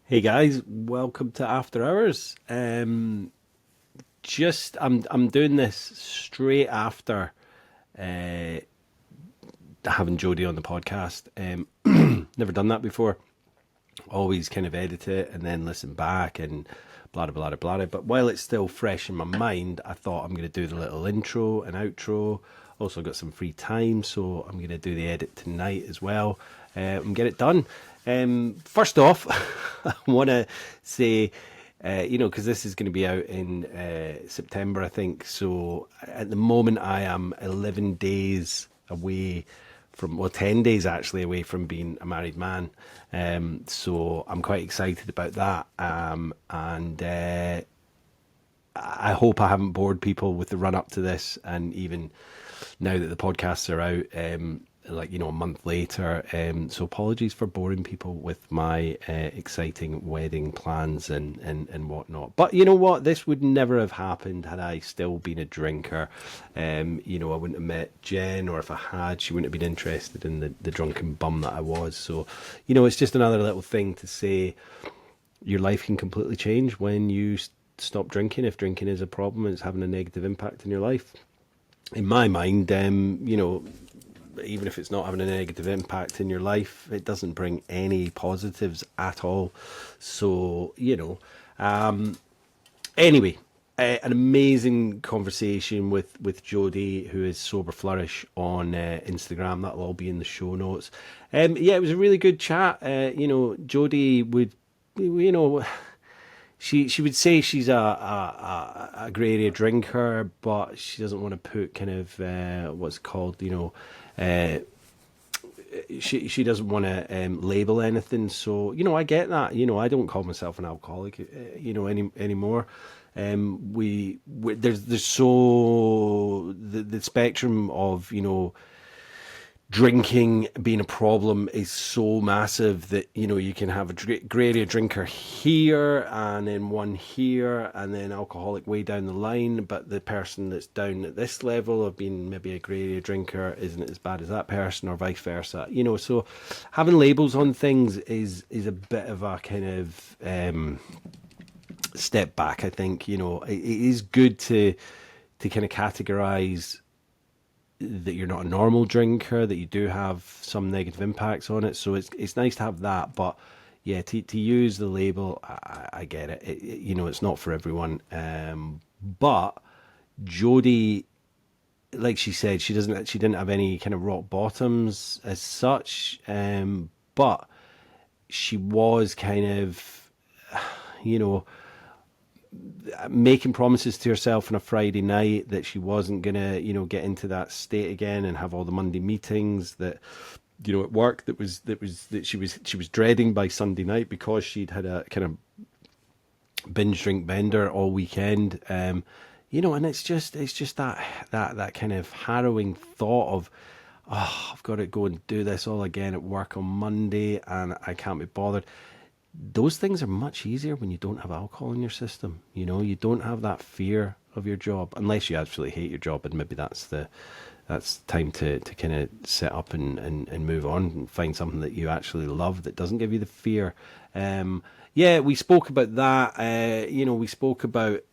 Hey guys, welcome to After Hours. I'm doing this straight after uh, having Jodi on the podcast. Never done that before. Always kind of edit it and then listen back and blah blah blah blah. But while it's still fresh in my mind, I thought I'm going to do the little intro and outro. Also got some free time, so I'm going to do the edit tonight as well and get it done. First off, I want to say, because this is going to be out in September, I think. So at the moment, I am 11 days away from, well, 10 days actually away from being a married man. So I'm quite excited about that. And I hope I haven't bored people with the run up to this. And even now that the podcasts are out, a month later. So apologies for boring people with my exciting wedding plans and whatnot. But you know what? This would never have happened had I still been a drinker. I wouldn't have met Jen, or if I had, she wouldn't have been interested in the drunken bum that I was. So, it's just another little thing to say your life can completely change when you stop drinking. If drinking is a problem and it's having a negative impact in your life, in my mind, even if it's not having a negative impact in your life, it doesn't bring any positives at all. So, anyway, an amazing conversation with Jodi, who is Sober Flourish on Instagram. That'll all be in the show notes. Yeah, it was a really good chat. Jodi would, you know, she would say she's a grey area drinker, but she doesn't want to put kind of what's called, uh, she doesn't want to label anything. So I get that. I don't call myself an alcoholic, anymore. We there's so the spectrum of drinking being a problem is so massive that you can have a grey area drinker here and then one here and then alcoholic way down the line, but the person that's down at this level of being maybe a grey area drinker isn't as bad as that person, or vice versa. So having labels on things is a bit of a kind of step back. I think it is good to kind of categorize that you're not a normal drinker, that you do have some negative impacts on it. So it's nice to have that, but yeah, to use the label, I get it. It's not for everyone. But Jodi, like she said, she didn't have any kind of rock bottoms as such. But she was kind of, you know, making promises to herself on a Friday night that she wasn't gonna, get into that state again and have all the Monday meetings that, at work that she was dreading by Sunday night, because she'd had a kind of binge drink bender all weekend. And it's just that kind of harrowing thought of, oh, I've got to go and do this all again at work on Monday and I can't be bothered. Those things are much easier when you don't have alcohol in your system. You don't have that fear of your job, unless you absolutely hate your job, and maybe that's time to kind of set up and move on and find something that you actually love that doesn't give you the fear. Yeah, we spoke about that. We spoke about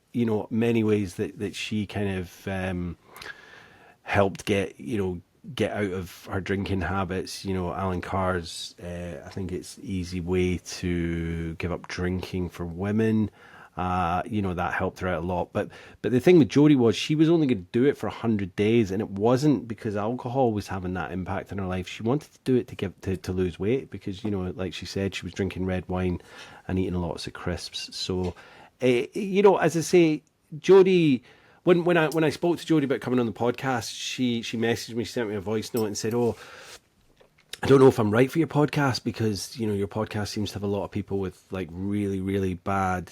many ways that she kind of helped get out of her drinking habits. Alan Carr's, I think it's Easy Way to Give Up Drinking for Women. That helped her out a lot. But the thing with Jodi was she was only going to do it for 100 days, and it wasn't because alcohol was having that impact in her life. She wanted to do it to lose weight because, like she said, she was drinking red wine and eating lots of crisps. So, as I say, Jodi, when I spoke to Jodi about coming on the podcast, she messaged me, sent me a voice note and said, "Oh, I don't know if I'm right for your podcast because your podcast seems to have a lot of people with like really really bad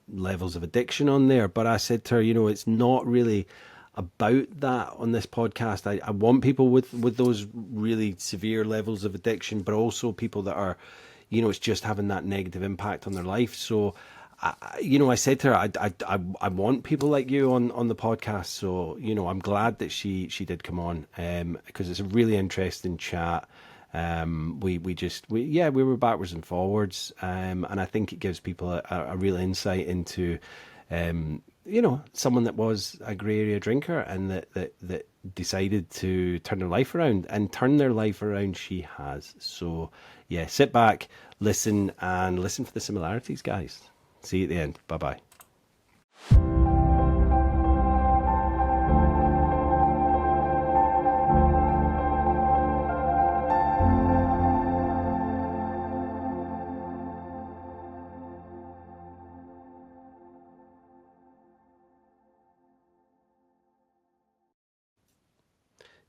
levels of addiction on there." But I said to her, it's not really about that on this podcast. I want people with those really severe levels of addiction, but also people that are, it's just having that negative impact on their life. So I said to her, I want people like you on the podcast. So, I'm glad that she did come on, because it's a really interesting chat. We were backwards and forwards, and I think it gives people a real insight into, someone that was a grey area drinker and that decided to turn their life around, and turn their life around she has. So yeah, sit back, and listen for the similarities, guys. See you at the end. Bye bye.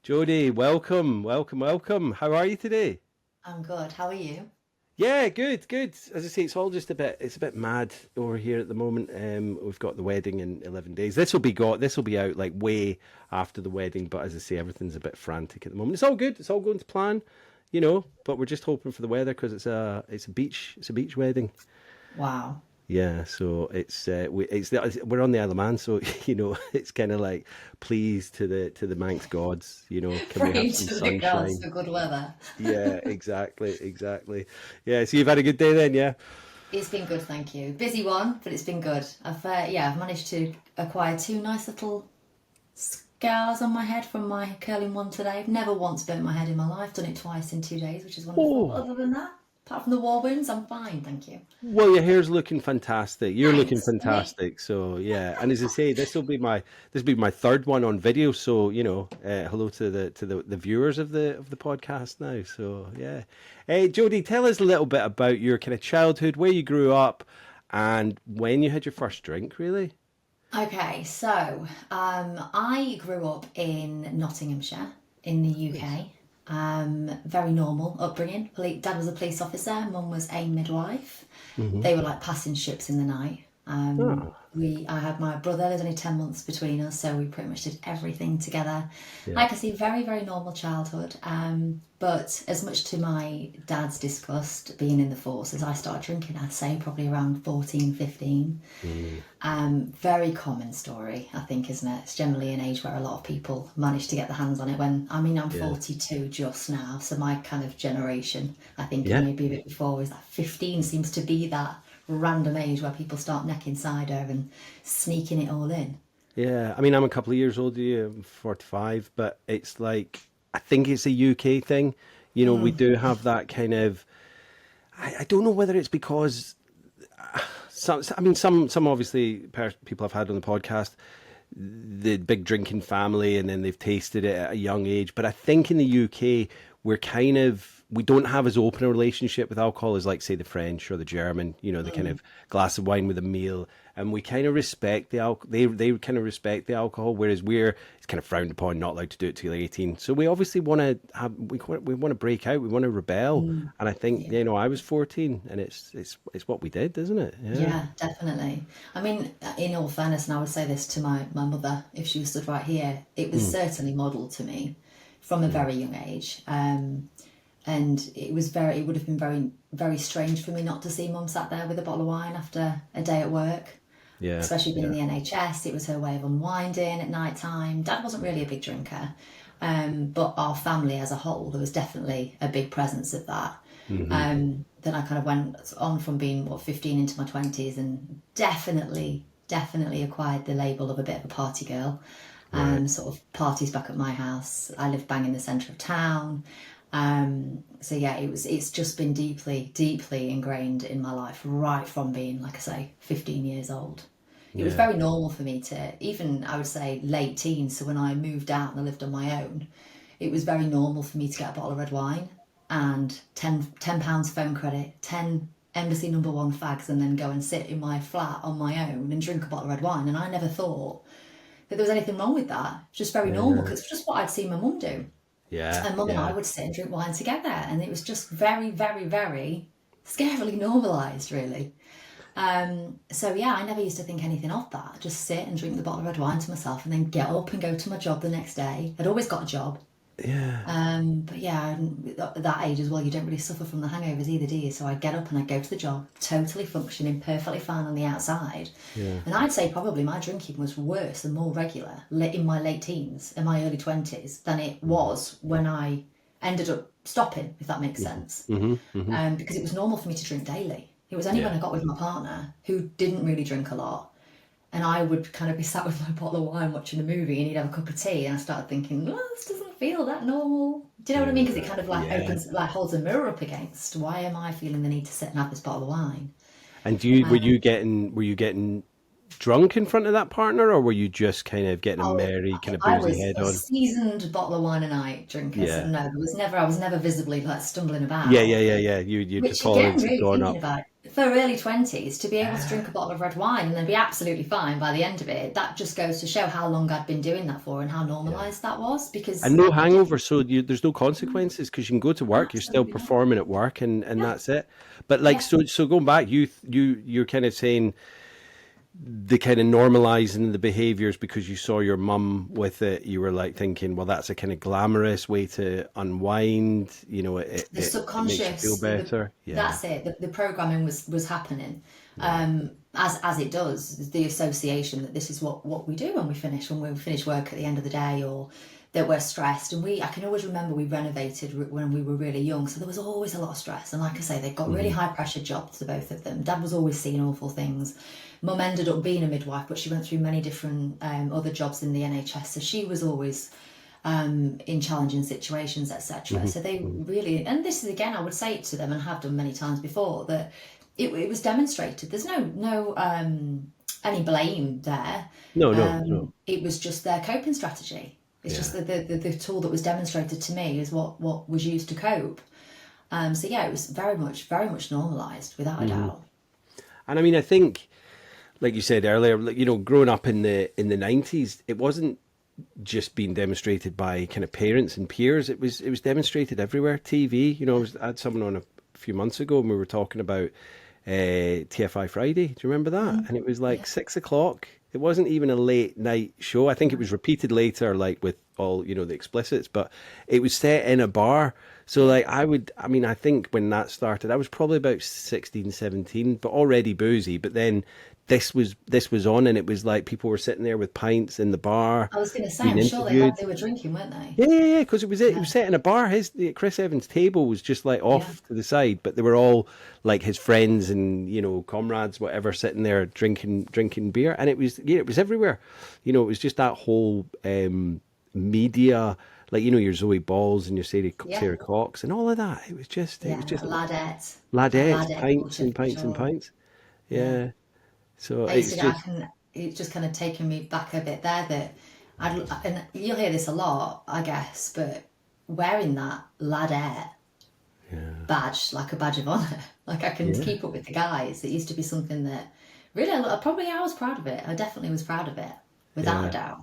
Jodi, welcome. How are you today? I'm good. How are you? Yeah, good. As I say, it's a bit mad over here at the moment. We've got the wedding in 11 days. This will be out like way after the wedding, but as I say, everything's a bit frantic at the moment. It's all good. It's all going to plan, but we're just hoping for the weather because it's a beach wedding. Wow. Yeah, so we're on the Isle of Man, so it's kind of like please to the Manx gods, can we have Praying some to the gods sunshine? for good weather. Yeah, exactly. Yeah, so you've had a good day then, yeah? It's been good, thank you. Busy one, but it's been good. I've managed to acquire two nice little scars on my head from my curling one today. I've never once burnt my head in my life. Done it twice in 2 days, which is wonderful. Oh, Other than that, apart from the war wounds, I'm fine, thank you. well, your hair's looking fantastic. You're looking Thanks. And it, fantastic. So yeah, and as I say, this will be my third one on video. So hello to the viewers of the podcast now. So yeah, hey Jodi, tell us a little bit about your kind of childhood, where you grew up, and when you had your first drink. Really? okay, so I grew up in Nottinghamshire in the Nice. UK. Very normal upbringing. Dad was a police officer, mum was a midwife. Mm-hmm. They were like passing ships in the night. Oh, I had my brother, there's only 10 months between us, so we pretty much did everything together. yeah. Like I say, very, very normal childhood. But as much to my dad's disgust being in the force as I started drinking, I'd say probably around 14, 15. Mm, Very common story, I think, isn't it? It's generally an age where a lot of people manage to get their hands on it. I'm yeah. 42 just now, so my kind of generation, I think, and Yeah. maybe a bit before, is that 15 seems to be that random age where people start necking cider and sneaking it all in. Yeah, I mean, I'm a couple of years older than you, I'm 45, but it's like, I think it's a UK thing. We do have that kind of, I don't know whether it's because, some obviously people I've had on the podcast, the big drinking family, and then they've tasted it at a young age. But I think in the UK, we don't have as open a relationship with alcohol as, like, say, the French or the German. The kind of glass of wine with a meal, and we kind of respect the alcohol. They kind of respect the alcohol, whereas it's kind of frowned upon, not allowed to do it till you're 18. So we obviously want to we want to break out, we want to rebel, and I think Yeah. I was 14, and it's what we did, isn't it? Yeah. Yeah, definitely. I mean, in all fairness, and I would say this to my mother if she was stood right here, it was Mm, certainly modelled to me from a mm, very young age. And it would have been very, very strange for me not to see mum sat there with a bottle of wine after a day at work, yeah, especially being in yeah, the NHS. It was her way of unwinding at night time. Dad wasn't really a big drinker, but our family as a whole, there was definitely a big presence of that. hmm, Then I kind of went on from being, 15 into my 20s, and definitely acquired the label of a bit of a party girl. right, Sort of parties back at my house. I live bang in the centre of town. So yeah, it's just been deeply ingrained in my life right from being, like I say, 15 years old. It was yeah, very normal for me to, even I would say late teens. So when I moved out and I lived on my own, it was very normal for me to get a bottle of red wine and £10 phone credit, 10 embassy number one fags, and then go and sit in my flat on my own and drink a bottle of red wine. And I never thought that there was anything wrong with that. It's just very normal yeah, because it's just what I'd seen my mum do. yeah, And mum and I yeah. would sit and drink wine together, and it was just very, very, very scarily normalised, really. So yeah, I never used to think anything of that. Just sit and drink the bottle of red wine to myself, and then get up and go to my job the next day. I'd always got a job. Yeah, But yeah, at that age as well, you don't really suffer from the hangovers either, do you? So I'd get up and I'd go to the job, totally functioning, perfectly fine on the outside. yeah, And I'd say probably my drinking was worse and more regular in my late teens and my early 20s than it mm, was when I ended up stopping, if that makes sense. Because it was normal for me to drink daily. It was only when I got with my partner, who didn't really drink a lot, and I would kind of be sat with my bottle of wine watching a movie, and he'd have a cup of tea, and I started thinking, well, this doesn't feel that normal. Do you know what I mean? Because it kind of like opens, like holds a mirror up against, why am I feeling the need to sit and have this bottle of wine? And were you getting drunk in front of that partner, or were you just kind of getting a merry, kind of I boozy was head a on? seasoned bottle of wine a night drinker, so Yeah. no, I was never visibly like stumbling Yeah. about. Your Which again, tolerance had really gone thinking up. about it, for early 20s, to be able to drink a bottle of red wine and then be absolutely fine by the end of it, that just goes to show how long I'd been doing that for and how Yeah. normalised that was, And because no it didn't hangover, so there's no consequences because you can go to work, you're still absolutely not. performing at work, and Yeah, that's it. But like, yeah. so going back, you're kind of saying the kind of normalizing the behaviors because you saw your mum with it. You were like thinking, well, that's a kind of glamorous way to unwind. You know, The it makes you feel subconscious, better. Yeah. that's it. The programming was happening, as it does. The association that this is what we do when we finish work at the end of the day, or that we're stressed. And I can always remember we renovated when we were really young, so there was always a lot of stress. And like I say, they got really high pressure jobs, the both of them. Dad was always seeing awful things. Mum ended up being a midwife, but she went through many different other jobs in the NHS, so she was always in challenging situations, etc. So they really, and this is again, I would say it to them and have done many times before, that it was demonstrated. There's no any blame there. No. It was just their coping strategy. It's just Yeah. the tool that was demonstrated to me is what was used to cope. So yeah, it was very much normalised, without a doubt. And I mean, I think, like you said earlier, like, you know, growing up in the 90s, it wasn't just being demonstrated by kind of parents and peers. It was demonstrated everywhere. TV, you know, I had someone on a few months ago and we were talking about TFI Friday. Do you remember that? And it was like Yeah. 6 o'clock. It wasn't even a late night show. I think it was repeated later, like with all, you know, the explicits, but it was set in a bar. So like I mean, I think when that started, I was probably about 16, 17, but already boozy. But then this was on, and it was like people were sitting there with pints in the bar I was going to say, being I'm sure interviewed. they were drinking, weren't they? Yeah, because it was Yeah, set in a bar. Chris Evans' table was just like yeah, off to the side, but they were all like his friends and, you know, comrades, whatever, sitting there drinking beer, and it was everywhere. You know, it was just that whole media, like, you know, your Zoe Balls and your yeah, Sarah Cox and all of that. It yeah. was just That ladettes, ladette pints culture and for pints and sure. pints. Yeah. Yeah, so I used it's to, I just can, it's just kind of taken me back a bit there, that and you'll hear this a lot, I guess, but wearing that ladette yeah, badge, like a badge of honour, like I can yeah, keep up with the guys. It used to be something that really, I was proud of it. I definitely was proud of it, without a yeah. doubt. I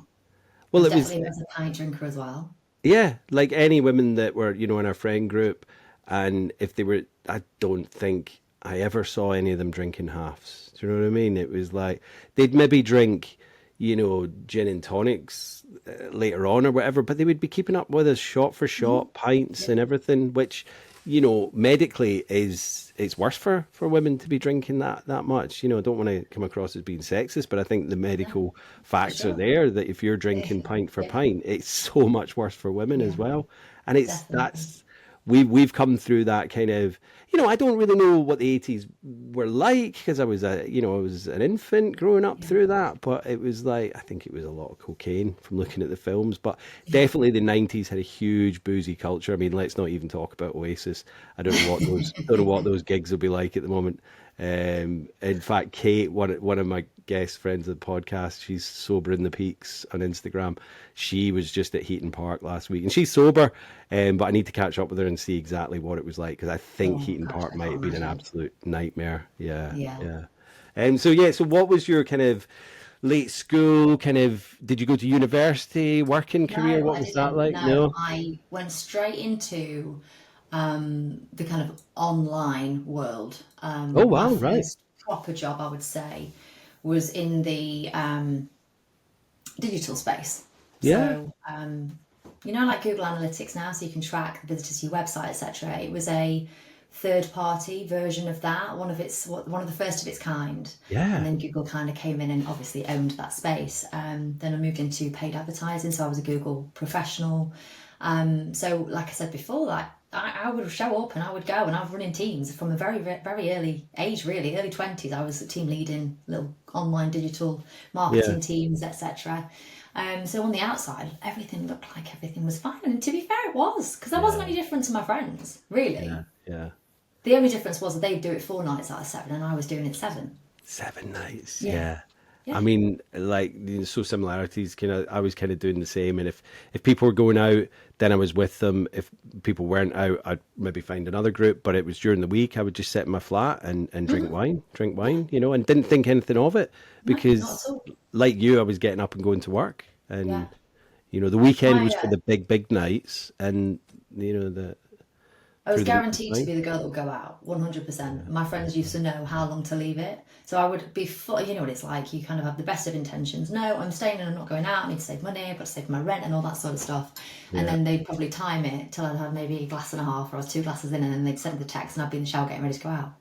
Well, was it was. definitely a pint drinker as well. Yeah, like any women that were, you know, in our friend group, and if they were, I don't think I ever saw any of them drinking halves. Do you know what I mean? It was like they'd maybe drink, you know, gin and tonics later on or whatever, but they would be keeping up with us shot for shot, pints Yeah, and everything, which, you know, medically is it's worse for women to be drinking that much. You know, I don't want to come across as being sexist, but I think the yeah, medical for facts are sure. there that if you're drinking Yeah, pint for yeah, pint, it's so much worse for women as yeah, well. And it's definitely. that's we've come through that kind of, you know, I don't really know what the 80s were like because I was an infant growing up Yeah, through that, but it was like I think it was a lot of cocaine from looking at the films, but yeah. definitely the 90s had a huge boozy culture. I mean, let's not even talk about Oasis. I don't know what those gigs will be like at the moment. In fact, Kate, one of my guest friends of the podcast, she's sober in the peaks on Instagram. She was just at Heaton Park last week, and she's sober. But I need to catch up with her and see exactly what it was like because I think Oh Heaton gosh, Park I might can't have been an imagine. absolute nightmare. Yeah, Yeah. yeah. So what was your kind of late school kind of? Did you go to university, working No, career? What I was that didn't. like? No, No. I went straight into the kind of online world. Oh My wow, right. first proper job, I would say, was in the digital space. Yeah, So, like Google Analytics now, so you can track visitors to your website, etc. It was a third-party version of that, one of the first of its kind. And yeah. then Google kind of came in and obviously owned that space. Then I moved into paid advertising, so I was a Google professional. So like I said before, like I would show up and I would go and I was running teams from a very, very early age, really, early 20s. I was team leading little online digital Yeah. marketing teams, etc. So on the outside, everything looked like everything was fine. And to be fair, it was, because I wasn't Yeah. any different to my friends, Yeah. really. Yeah. The only difference was that they'd do it 4 nights out of 7 and I was doing it 7. 7 nights. Yeah. Yeah. I Yeah. mean, like, so similarities. Kind of, I was kind of doing the same. And if people were going out, then I was with them. If people weren't out, I'd maybe find another group. But it was during the week. I would just sit in my flat and drink Yeah. wine, and didn't think anything of it No, not because, at all. like you, I was getting up and going to work, Yeah. and the weekend My was for the big nights, and the I was through the week was guaranteed to fine. be the girl that would go out, 100%. My friends used to know how long to leave it. So I would be, you know what it's like, you kind of have the best of intentions. No, I'm staying and I'm not going out, I need to save money, I've got to save my rent and all that sort of stuff. And Yeah. then they'd probably time it till I'd had maybe a glass and a half or I was 2 glasses in and then they'd send the text and I'd be in the shower getting ready to go out.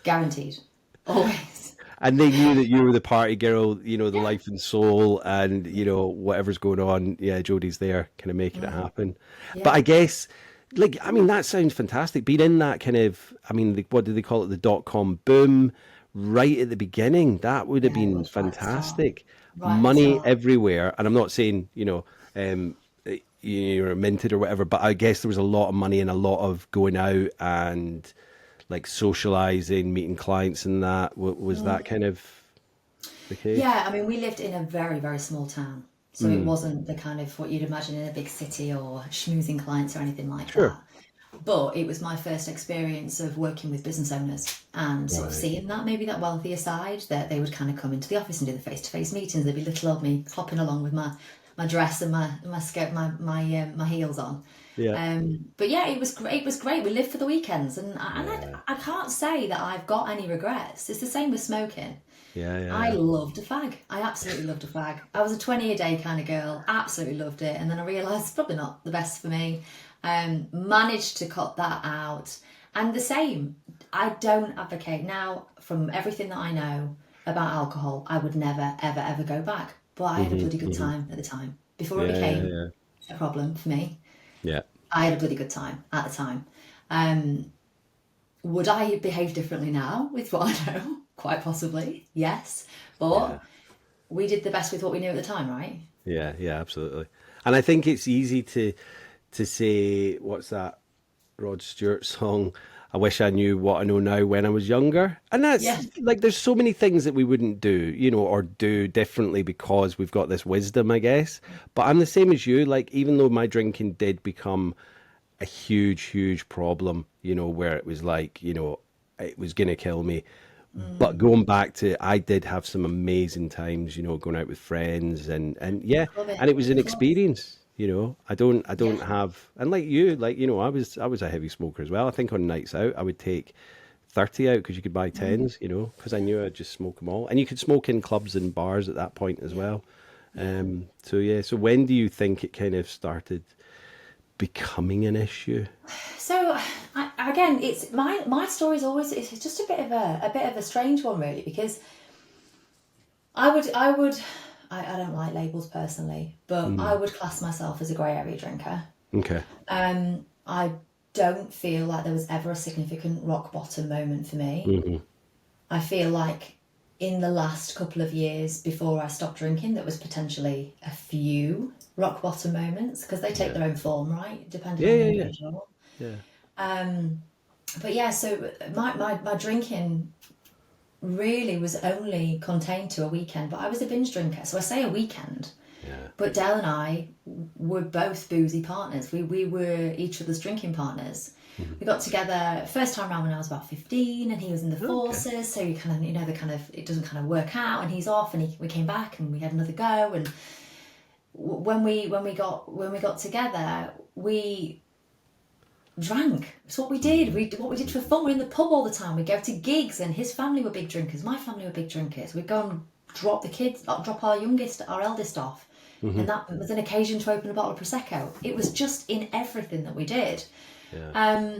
Guaranteed. Always. And they knew that you were the party girl, the Yeah. life and soul, and whatever's going on. Yeah, Jodie's there, kind of making it happen. But Yeah. I guess, like, I mean, that sounds fantastic. Being in that kind of, I mean, what do they call it? The dot-com boom, right at the beginning. That would have Yeah, it been was right at the start. fantastic. Right at the Money start. everywhere, and I'm not saying, you're minted or whatever, but I guess there was a lot of money and a lot of going out and like socializing, meeting clients, and that was that kind of the case. Yeah, I mean, we lived in a very, very small town. So it Mm, wasn't the kind of what you'd imagine in a big city or schmoozing clients or anything like sure. that. But it was my first experience of working with business owners and sort of Right. seeing that maybe that wealthier side that they would kind of come into the office and do the face-to-face meetings. There'd be little old me clopping along with my dress and my skirt, my heels on. Yeah. But yeah, it was great. It was great. We lived for the weekends, and Yeah. I can't say that I've got any regrets. It's the same with smoking. Yeah. Yeah. I Yeah. loved a fag. I absolutely loved a fag. I was a 20 a day kind of girl. Absolutely loved it. And then I realised it's probably not the best for me. Managed to cut that out. And the same, I don't advocate now, from everything that I know about alcohol, I would never, ever, ever go back. But I had a bloody good Hmm. time at the time. Before it Yeah. Yeah. became Yeah. a problem for me, Yeah. I had a bloody good time at the time. Um, would I behave differently now with what I know? Quite possibly, yes. Yeah. But we did the best with what we knew at the time, right? Yeah. Yeah. Absolutely. And I think it's easy to say, what's that Rod Stewart song? I wish I knew what I know now when I was younger. And Yeah. that's like, there's so many things that we wouldn't do, or do differently because we've got this wisdom, I guess. But I'm the same as you. Like, even though my drinking did become a huge, huge problem, where it was like, it was going to kill me. But going back to, I did have some amazing times, going out with friends, and yeah, Love and it. it was an Of course. experience. I don't Yeah. have, and like you, like, I was a heavy smoker as well. I think on nights out, I would take 30 out because you could buy tens, because I Yeah. knew I'd just smoke them all, and you could smoke in clubs and bars at that point as Yeah. well. Yeah. So yeah, so when do you think it kind of started becoming an issue? So again, it's my story is always, it's just a bit of a strange one, really, because I don't like labels personally, but I Mm, would class myself as a grey area drinker. okay. I don't feel like there was ever a significant rock bottom moment for me. Hmm. I feel like in the last couple of years before I stopped drinking, there was potentially a few rock bottom moments because they take Yeah. their own form, right? Depending Yeah. on the Yeah. Yeah. individual. Yeah. But yeah, so my drinking really was only contained to a weekend, but I was a binge drinker. So I say a weekend, Yeah. but Dale and I were both boozy partners. We were each other's drinking partners. Hmm. We got together first time around when I was about 15 and he was in the Okay. forces. So you kind of, the kind of, it doesn't kind of work out and he's off and we came back and we had another go. And when we got together, we drank. It's what we did. What we did for fun. We're in the pub all the time. We go to gigs, and his family were big drinkers. My family were big drinkers. We'd go and drop our eldest off, Hmm. and that was an occasion to open a bottle of prosecco. It was just in everything that we did. Yeah.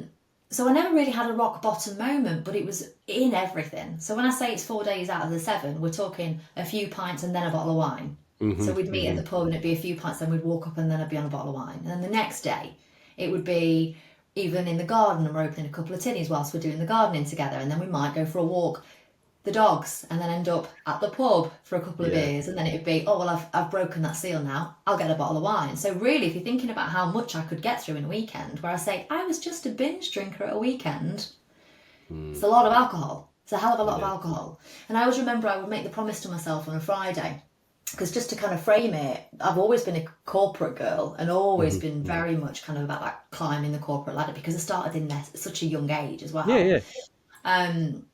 So I never really had a rock bottom moment, but it was in everything. So when I say it's 4 days out of the 7, we're talking a few pints and then a bottle of wine. So Hmm. we'd meet at Hmm. the pub and it'd be a few pints, then we'd walk up and then I'd be on a bottle of wine. And then the next day, it would be even in the garden and we're opening a couple of tinnies whilst we're doing the gardening together. And then we might go for a walk, the dogs, and then end up at the pub for a couple of Yeah. beers. And then it'd be, oh, well, I've broken that seal now. I'll get a bottle of wine. So really, if you're thinking about how much I could get through in a weekend, where I say I was just a binge drinker at a weekend, it's Mm. a lot of alcohol. It's a hell of a lot of Yeah. alcohol. And I always remember I would make the promise to myself on a Friday, because just to kind of frame it, I've always been a corporate girl and always Hmm. been Hmm. very much kind of about that climbing the corporate ladder because I started in there at such a young age as Yeah. well. Yeah. Um,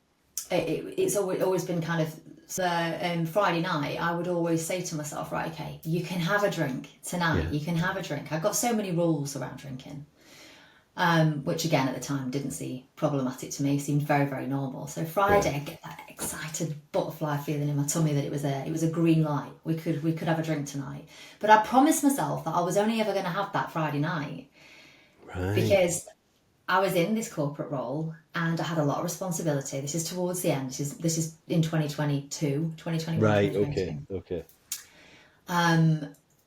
it's always been kind of so Friday night I would always say to myself, right, okay, you can have a drink tonight, Yeah. you can have a drink. I've got so many rules around drinking, which again at the time didn't seem problematic to me, seemed very, very normal. So Yeah. Friday I get that excited butterfly feeling in my tummy that it was a green light. We could have a drink tonight. But I promised myself that I was only ever going to have that Friday night Right. because I was in this corporate role and I had a lot of responsibility. This is towards the end. This is in 2022, 2021, Right. Okay. 2022. Okay.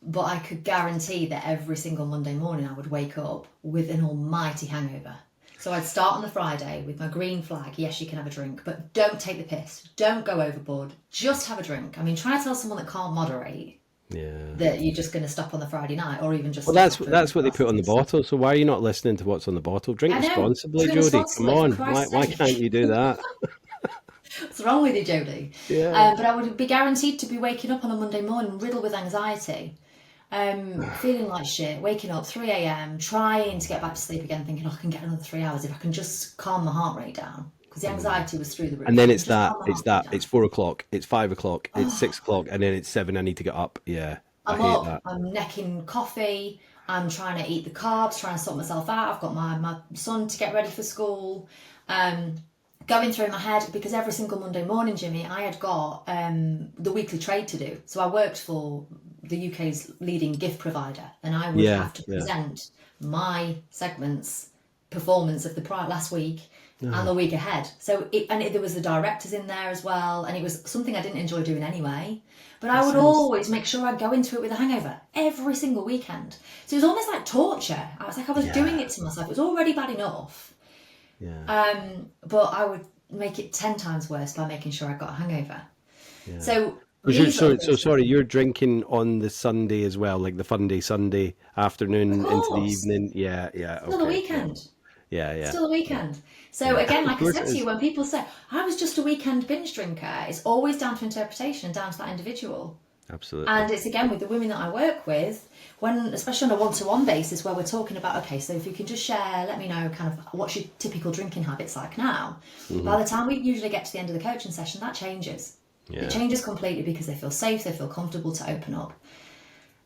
But I could guarantee that every single Monday morning I would wake up with an almighty hangover. So I'd start on the Friday with my green flag. Yes, you can have a drink, but don't take the piss. Don't go overboard. Just have a drink. I mean, try to tell someone that can't moderate Yeah. that you're just going to stop on the Friday night or even just Well, stop that's after a that's couple what of they put on the glasses. bottle. So why are you not listening to what's on the bottle? Drink I know. responsibly, Drink Jody. Come responsibly, for on. Why Christ's why can't sake. you do that? What's wrong with you, Jodie? Yeah. But I would be guaranteed to be waking up on a Monday morning riddled with anxiety, feeling like shit, waking up 3 a.m., trying to get back to sleep again, thinking, oh, I can get another 3 hours if I can just calm my heart rate down. Because the anxiety was through the And roof. then If I can just calm my it's heart rate that, it's down. 4 o'clock, it's 5 o'clock, it's 6 o'clock, and then it's seven. I need to get up. Yeah, I I'm hate up, that. I'm necking coffee, I'm trying to eat the carbs, trying to sort myself out. I've got my son to get ready for school. Um, Going through my head because every single Monday morning, Jimmy, I had got the weekly trade to do. So I worked for the UK's leading gift provider, and I would Yeah, have to yeah. present my segments performance of the last week and the Oh, week ahead. There was the directors in there as well, and it was something I didn't enjoy doing anyway. But I that would sounds. always make sure I'd go into it with a hangover every single weekend. So it was almost like torture. I was like I was doing Yeah, it to myself. It was already bad enough. yeah, But I would make it 10 times worse by making sure I got a hangover. yeah. So Was you these little so things, sorry? You're drinking on the Sunday as well, like the fun day Sunday of afternoon into the course, evening. Yeah, yeah. still a Okay. Yeah, weekend. yeah, yeah, Still a weekend. So yeah. again, Of like I course said it to you, is. when people say, I was just a weekend binge drinker, it's always down to interpretation and down to that individual. Absolutely. And it's again with the women that I work with, when especially on a one-to-one basis where we're talking about, okay, so if you can just share, let me know kind of what's your typical drinking habits like now. Hmm. By the time we usually get to the end of the coaching session, that changes. It Yeah. changes completely because they feel safe, they feel comfortable to open up.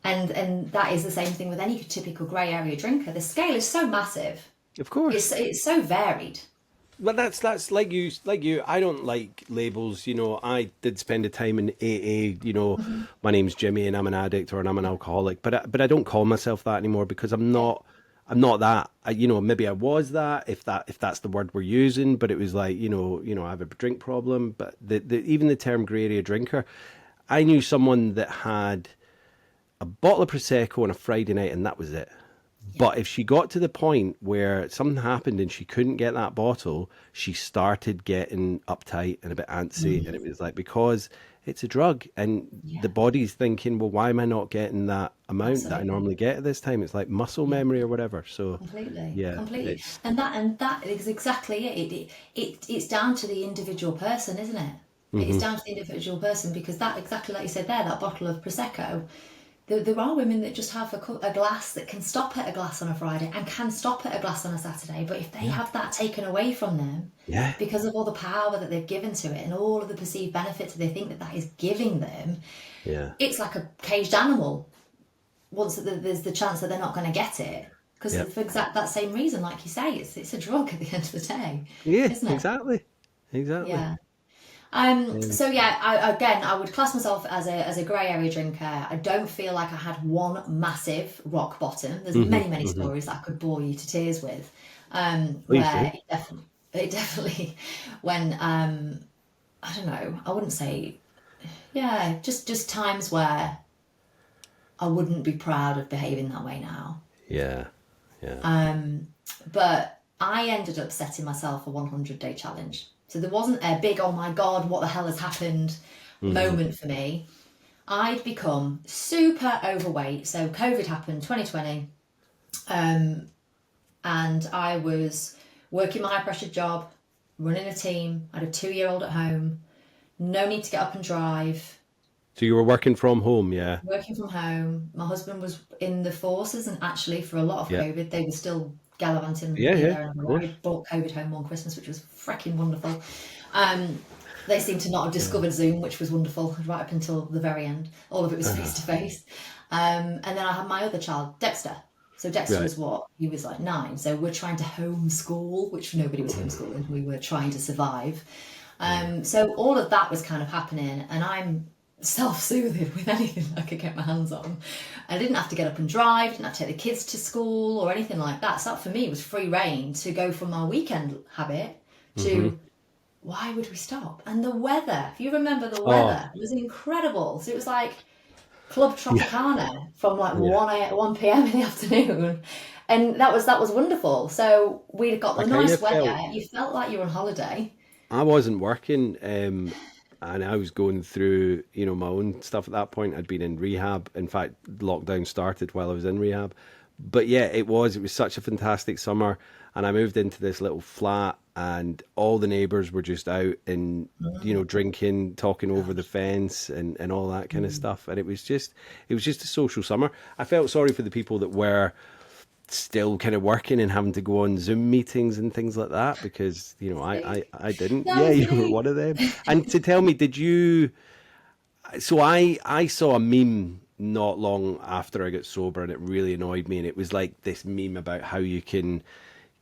And that is the same thing with any typical grey area drinker. The scale is so massive. Of course. It's so varied. But that's like you. I don't like labels. I did spend a time in AA. My name's Jimmy and I'm an addict or I'm an alcoholic. But I don't call myself that anymore because I'm Yeah. not. I'm not that. Maybe I was that if that's the word we're using. But it was like I have a drink problem. But even the term grey area drinker, I knew someone that had a bottle of prosecco on a Friday night and that was it. Yeah. But if she got to the point where something happened and she couldn't get that bottle, she started getting uptight and a bit antsy. And it was like, because it's a drug and Yeah. the body's thinking, well, why am I not getting that amount that I Absolutely. normally get at this time? It's like muscle Yeah. memory or whatever. So, Completely. yeah, Completely. it's. And that is exactly it. It's down to the individual person, isn't it? It's Hmm. down to the individual person because that exactly like you said there, that bottle of prosecco. There are women that just have a glass that can stop at a glass on a Friday and can stop at a glass on a Saturday. But if they Yeah, have that taken away from them yeah, because of all the power that they've given to it and all of the perceived benefits that they think that that is giving them, yeah, it's like a caged animal. Once there's the chance that they're not going to get it. Because yeah, for exact that same reason, like you say, it's a drug at the end of the day, yeah, isn't it? exactly, exactly. Yeah. Um, So yeah, I would class myself as a grey area drinker. I don't feel like I had one massive rock bottom. There's hmm. many Hmm. stories that I could bore you to tears with, Please where do. it definitely when I don't know, I wouldn't say, yeah, just times where I wouldn't be proud of behaving that way now. Yeah. Yeah. But I ended up setting myself a 100-day challenge. So there wasn't a big, oh my God, what the hell has happened Mm-hmm. moment for me. I'd become super overweight. So COVID happened 2020. And I was working my high pressure job, running a team. I had a 2-year-old at home, no need to get up and drive, So you were working from home, yeah? working from home. My husband was in the forces, and actually, for a lot of Yeah. COVID, they were still gallivanting Yeah, here, yeah, there, and of everywhere. course. I brought COVID home one Christmas, which was freaking wonderful. Um, they seem to not have Yeah. discovered Zoom, which was wonderful, right up until the very end. All of it was face to face. And then I had my other child, Dexter. So Dexter Right. was what? He was like 9. So we're trying to homeschool, which nobody was homeschooling. We were trying to survive. Yeah. So all of that was kind of happening, and I'm self-soothing with anything I could get my hands on. I didn't have to get up and drive, didn't have to take the kids to school or anything like that. So that for me was free reign to go from my weekend habit Mm-hmm. to why would we stop? And the weather, if you remember the Oh, weather, it was incredible. So it was like Club yeah. Tropicana from like Yeah. 1 p.m. in the afternoon. And that was wonderful. So we got I the kind nice of weather. felt You felt like you were on holiday. I wasn't working, and I was going through, my own stuff at that point. I'd been in rehab. In fact, lockdown started while I was in rehab. But yeah, it was such a fantastic summer, and I moved into this little flat, and all the neighbors were just out and, drinking, talking over the Gosh. fence and all that kind of stuff. And it was just a social summer. I felt sorry for the people that were still kind of working and having to go on Zoom meetings and things like that because I didn't. That Yeah, was you were me. one of them. And to tell me, did you? So I saw a meme not long after I got sober, and it really annoyed me. And it was like this meme about how you can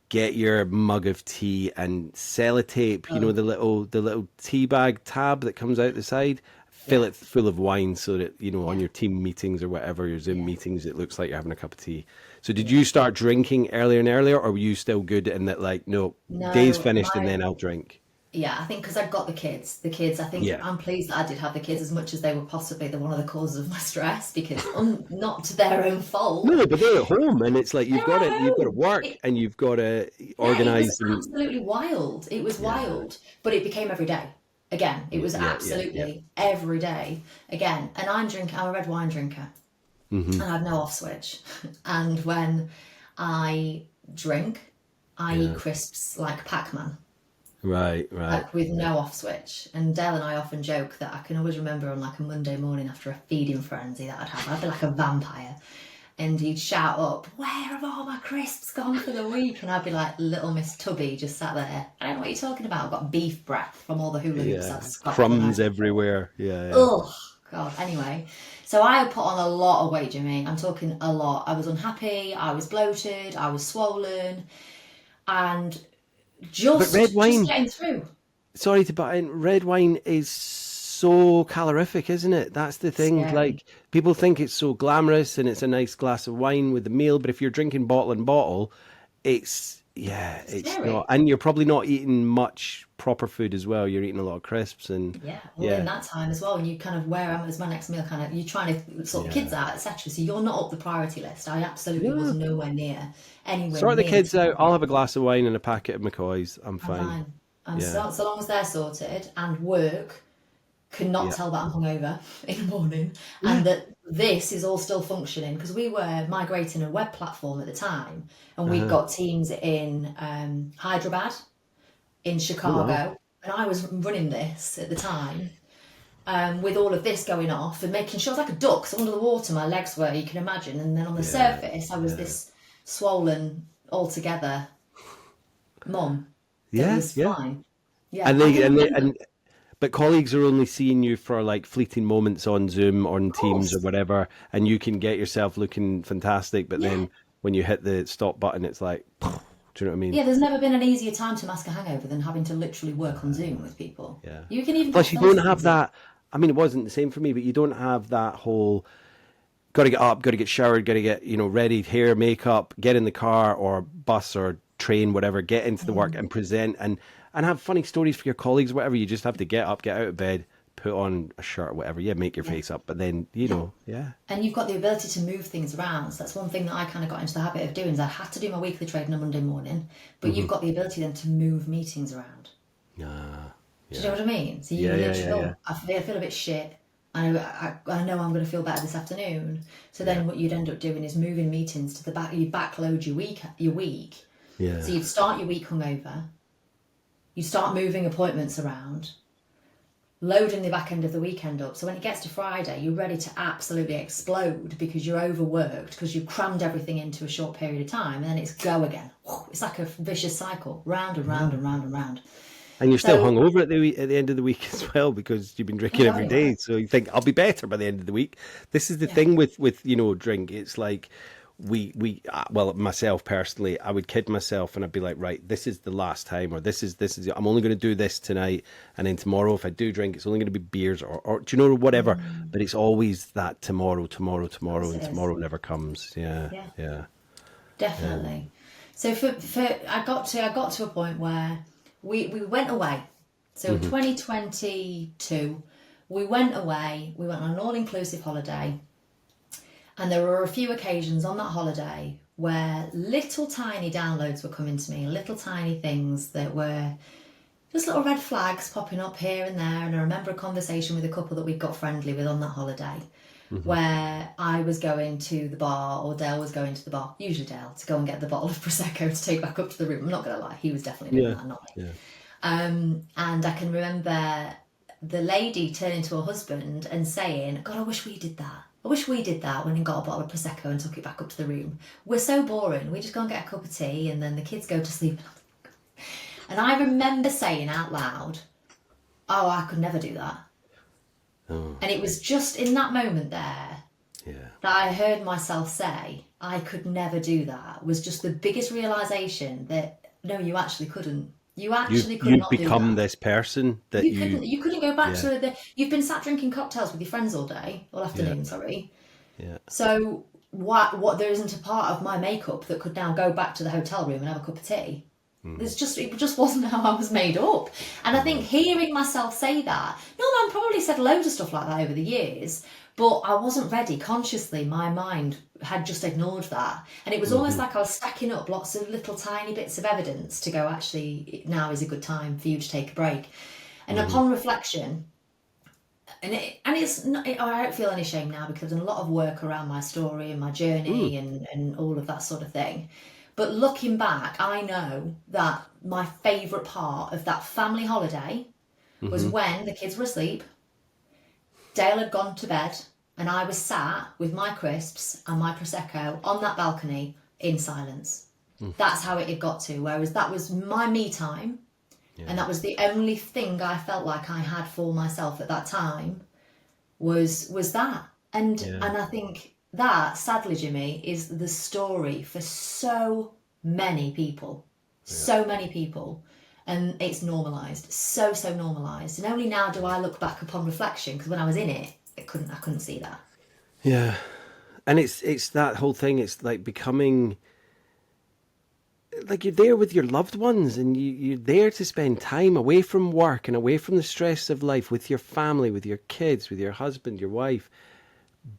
get your mug of tea and sellotape, Oh, the little tea bag tab that comes out the side, fill yeah, it full of wine so that, on yeah, your team meetings or whatever, your Zoom yeah, meetings, it looks like you're having a cup of tea. So did yeah. you start drinking earlier and earlier, or were you still good in that, like, no, day's No, finished and my then I'll drink? yeah, I think because I've got the kids. The kids, I think Yeah. I'm pleased that I did have the kids as much as they were possibly one of the causes of my stress because not to their own fault. No, but they're at home, and it's like They're at you've got to home. work and you've got to Yeah, it was organize and absolutely wild. It was yeah, wild, but it became every day. Again, it yeah, was yeah, yeah, yeah. absolutely every day. Again, and I'm a red wine drinker, Hmm. and I have no off switch. And when I drink, I eat Yeah. crisps like Pac-Man, Right, right. like with no off switch. And Dale and I often joke that I can always remember on like a Monday morning after a feeding frenzy that I'd have. I'd be like a vampire. And he'd shout up, "Where have all my crisps gone for the week?" And I'd be like, little Miss Tubby just sat there. I don't know what you're talking about. I've got beef breath from all the hula hoops Yeah. I'd scoffed the night Crumbs before. everywhere. Yeah, yeah. Ugh, God. Anyway, so I put on a lot of weight, Jimmy. I'm talking a lot. I was unhappy. I was bloated. I was swollen, and But just getting through. sorry to butt in, red wine is so calorific, isn't it? That's the thing. Scary. Like, people think it's so glamorous and it's a nice glass of wine with the meal, but if you're drinking bottle and bottle, yeah, it's not. Scary. And you're probably not eating much proper food as well. You're eating a lot of crisps and Yeah, well, in yeah, that time as well, and you kind of where am is my next meal? Kind of you're trying to sort the kids yeah. out, etc. So you're not up the priority list. I absolutely was No, anywhere sort the near the kids out. top. I'll have a glass of wine and a packet of McCoys. I'm I'm fine. fine. I'm Yeah, so long as they're sorted and work cannot yeah. tell that I'm hungover in the morning Yeah. and that this is all still functioning because we were migrating a web platform at the time and we'd Uh-huh. got teams in Hyderabad, in Oh, wow. Chicago, and I was running this at the time with all of this going off and making sure I was like a duck. So under the water, my legs were, you can imagine, and then on the Yeah, surface, I was yeah. this swollen, altogether mum that Yeah, was yeah. fine. Yeah, And I they can and they remember. and but colleagues are only seeing you for like fleeting moments on Zoom or on Of Teams or course, whatever, and you can get yourself looking fantastic, but yeah, then when you hit the stop button, it's like, do you know what I mean? yeah. There's never been an easier time to mask a hangover than having to literally work on Zoom with people. Yeah. You can even Plus, get you don't filters in have Zoom. that. I mean, it wasn't the same for me, but you don't have that whole got to get up, got to get showered, got to get ready, hair, makeup, get in the car or bus or train, whatever, get into the work Mm, and present and have funny stories for your colleagues, whatever. You just have to get up, get out of bed, put on a shirt or whatever, yeah, make your face up, but then, you know, yeah. And you've got the ability to move things around. So that's one thing that I kind of got into the habit of doing, is I had to do my weekly trade on a Monday morning, but you've got the ability then to move meetings around. Ah, Do yeah. you know what I mean? So you Yeah, yeah, literally, yeah, yeah. oh, I feel a bit shit. I know I'm going to feel better this afternoon. So then what you'd end up doing is moving meetings to the back. You backload your week. Yeah. So you'd start your week hungover. You start moving appointments around, loading the back end of the weekend up. So when it gets to Friday, you're ready to absolutely explode because you're overworked, because you've crammed everything into a short period of time, and then it's go again. It's like a vicious cycle, round and round and round and round. And you're still So hungover at the end of the week as well, because you've been drinking you every go anywhere. day. So you think I'll be better by the end of the week. This is the Yeah. thing with you know, drink. It's like well, myself personally, I would kid myself and I'd be like, right, this is the last time, or this is I'm only going to do this tonight, and then tomorrow if I do drink, it's only going to be beers or do you know, whatever. But it's always that tomorrow, Of course and it is. tomorrow never comes. Yeah, Yeah. yeah, Definitely. So for I got to a point where we went away. So 2022, we went away. We went on an all-inclusive holiday, and there were a few occasions on that holiday where little tiny downloads were coming to me, little tiny things that were just little red flags popping up here and there. And I remember a conversation with a couple that we got friendly with on that holiday, where I was going to the bar, or Dale was going to the bar, usually Dale, to go and get the bottle of Prosecco to take back up to the room. I'm not going to lie, he was definitely doing yeah, that, not me. yeah. And I can remember the lady turning to her husband and saying, God, I wish we did that. I wish we did that, when he got a bottle of Prosecco and took it back up to the room. We're so boring. We just go and get a cup of tea and then the kids go to sleep. And I remember saying out loud, oh, I could never do that. Oh, And it was just in that moment there yeah. that I heard myself say, I could never do that, was just the biggest realization that, no, you actually couldn't. You actually could You've not do become that. this person that You couldn't. You couldn't go back yeah, to the. You've been sat drinking cocktails with your friends all day, all yeah, afternoon. Sorry. yeah. So what? There isn't a part of my makeup that could now go back to the hotel room and have a cup of tea. It just wasn't how I was made up. And I think hearing myself say that, no, I've probably said loads of stuff like that over the years, but I wasn't ready. Consciously, my mind had just ignored that. And it was almost like I was stacking up lots of little tiny bits of evidence to go, actually, now is a good time for you to take a break. And upon reflection, it's not, I don't feel any shame now, because I've done a lot of work around my story and my journey and all of that sort of thing. But looking back, I know that my favourite part of that family holiday was when the kids were asleep, Dale had gone to bed, and I was sat with my crisps and my Prosecco on that balcony in silence. That's how it had got to. Whereas that was my me time, and that was the only thing I felt like I had for myself at that time, was that. And I think that, sadly, Jimmy, is the story for so many people. So many people. And it's normalised. So normalised. And only now do I look back upon reflection, because when I was in it, I couldn't see that. Yeah. And it's that whole thing. It's like becoming like you're there with your loved ones, and you're there to spend time away from work and away from the stress of life, with your family, with your kids, with your husband, your wife.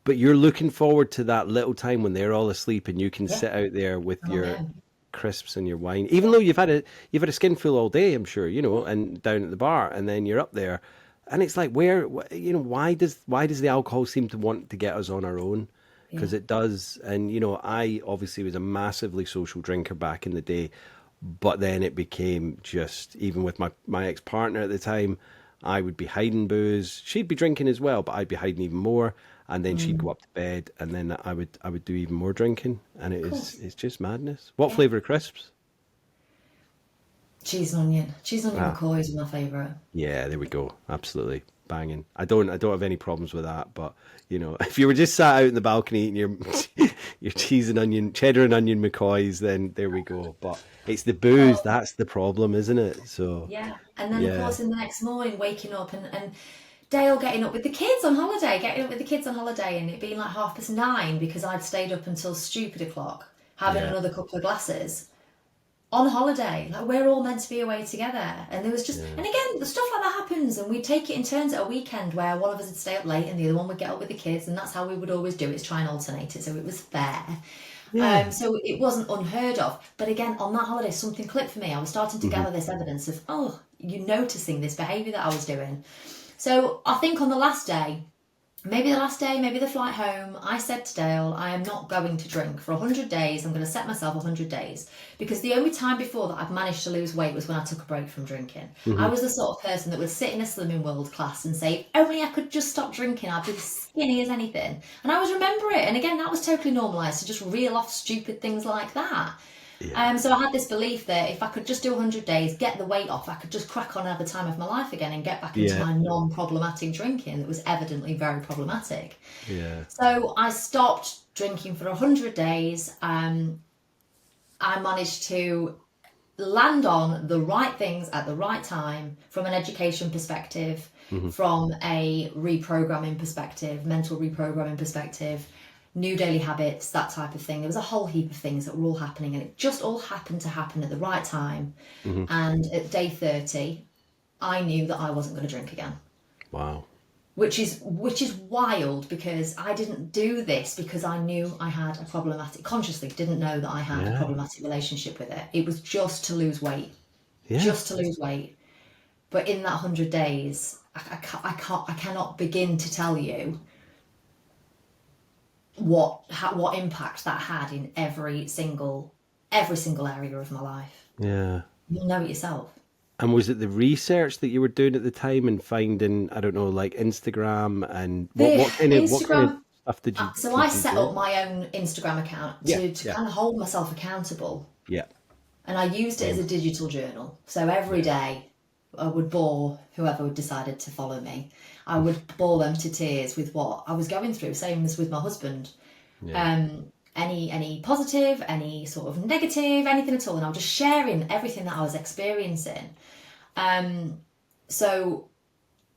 But you're looking forward to that little time when they're all asleep and you can Yeah. sit out there with Oh, your no. crisps and your wine, even though you've had a skinful all day, I'm sure, you know, and down at the bar, and then you're up there, and it's like, you know, why does the alcohol seem to want to get us on our own? Because Yeah. it does. And you know, I obviously was a massively social drinker back in the day, but then it became just, even with my ex-partner at the time, I would be hiding booze, she'd be drinking as well, but I'd be hiding even more, and then she'd go up to bed, and then I would do even more drinking, and Of course. it's just madness. What Yeah. flavour of crisps? Cheese and onion. Cheese and onion Ah, McCoys are my favourite. yeah, there we go. Absolutely banging. I don't have any problems with that, but you know, if you were just sat out in the balcony eating your your cheese and onion, cheddar and onion McCoys, then there we go. But it's the booze Well, that's the problem, isn't it? So yeah. And then, of yeah, course, in the next morning, waking up and Dale getting up with the kids on holiday, and it being like 9:30 because I'd stayed up until stupid o'clock, having yeah, another couple of glasses on holiday. Like, we're all meant to be away together. And there was just, yeah, and again, the stuff like that friends, and we'd take it in turns at a weekend where one of us would stay up late and the other one would get up with the kids, and that's how we would always do it, is try and alternate it, so it was fair. Yeah. So it wasn't unheard of. But again, on that holiday, something clicked for me. I was starting to gather this evidence of, oh, you noticing this behaviour that I was doing. So I think on the last day, maybe the flight home, I said to Dale, I am not going to drink for 100 days. I'm going to set myself 100 days. Because the only time before that I've managed to lose weight was when I took a break from drinking. I was the sort of person that would sit in a Slimming World class and say, if only I could just stop drinking, I'd be as skinny as anything. And I always remember it. And again, that was totally normalised to just reel off stupid things like that. Yeah. So I had this belief that if I could just do 100 days, get the weight off, I could just crack on and have the time of my life again and get back into my non-problematic drinking that was evidently very problematic. Yeah. So I stopped drinking for 100 days. I managed to land on the right things at the right time from an education perspective, from a reprogramming perspective, mental reprogramming perspective, new daily habits, that type of thing. There was a whole heap of things that were all happening, and it just all happened to happen at the right time. And at day 30, I knew that I wasn't going to drink again. Wow. Which is wild, because I didn't do this because I knew I had a problematic, consciously didn't know that I had a problematic relationship with it. It was just to lose weight. Just to lose weight. But in that 100 days, I cannot begin to tell you what impact that had in every single area of my life. Yeah. You'll know it yourself. And was it the research that you were doing at the time and finding, I don't know, like Instagram, and what kind of stuff did you? So I set up my own Instagram account to kind of hold myself accountable. Yeah. And I used it as a digital journal. So every day I would bore whoever decided to follow me. I would bore them to tears with what I was going through. Same as with my husband. Yeah. Any positive, any sort of negative, anything at all. And I was just sharing everything that I was experiencing. So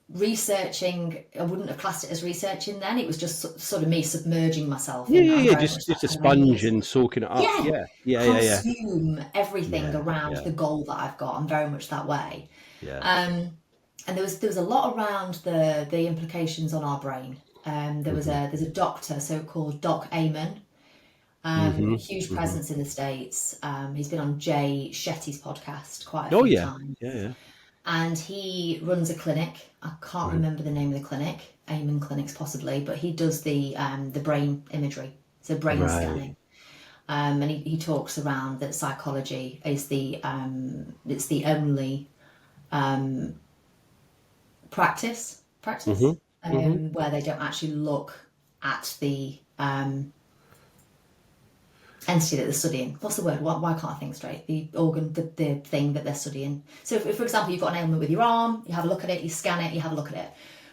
researching, I wouldn't have classed it as researching then. It was just sort of me submerging myself. Just a sponge and soaking it up. Consume everything around the goal that I've got. I'm very much that way. Yeah. And there was a lot around the implications on our brain. There's a doctor, so-called Doc Amen, huge presence in the States. He's been on Jay Shetty's podcast quite a few times. Yeah. And he runs a clinic. I can't remember the name of the clinic, Amen Clinics possibly, but he does the brain imagery, so brain scanning. And he talks around that psychology is it's the only practice where they don't actually look at the entity that they're studying. What's the word? Why can't I think straight? The organ, the thing that they're studying. So if, for example, you've got an ailment with your arm, you have a look at it, you scan it, you have a look at it.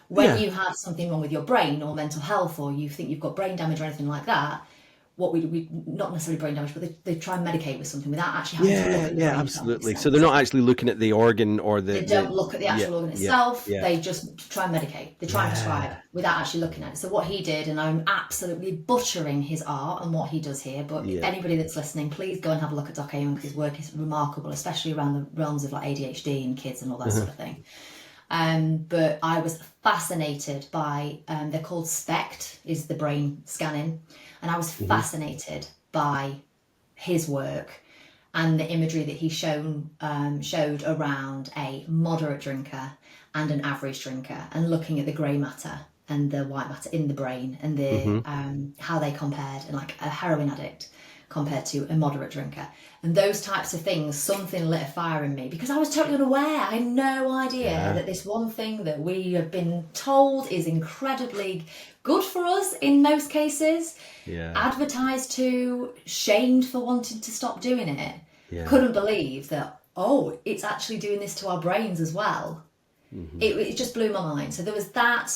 When you have something wrong with your brain or mental health, or you think you've got brain damage or anything like that, what we not necessarily brain damage, but they try and medicate with something without actually having to look at the brain. Absolutely. So they're not actually looking at the organ or they don't look at the actual organ itself. They just try and medicate. They try and prescribe without actually looking at it. So what he did, and I'm absolutely butchering his art and what he does here, but anybody that's listening, please go and have a look at Doc Amen, because his work is remarkable, especially around the realms of like ADHD and kids and all that sort of thing. But I was fascinated by, they're called SPECT, is the brain scanning. And I was fascinated by his work and the imagery that he showed around a moderate drinker and an average drinker, and looking at the grey matter and the white matter in the brain, and the how they compared, and like a heroin addict compared to a moderate drinker. And those types of things, something lit a fire in me, because I was totally unaware. I had no idea that this one thing that we have been told is incredibly good for us in most cases, advertised to, shamed for wanting to stop doing it. Couldn't believe that, it's actually doing this to our brains as well. It just blew my mind. So there was that.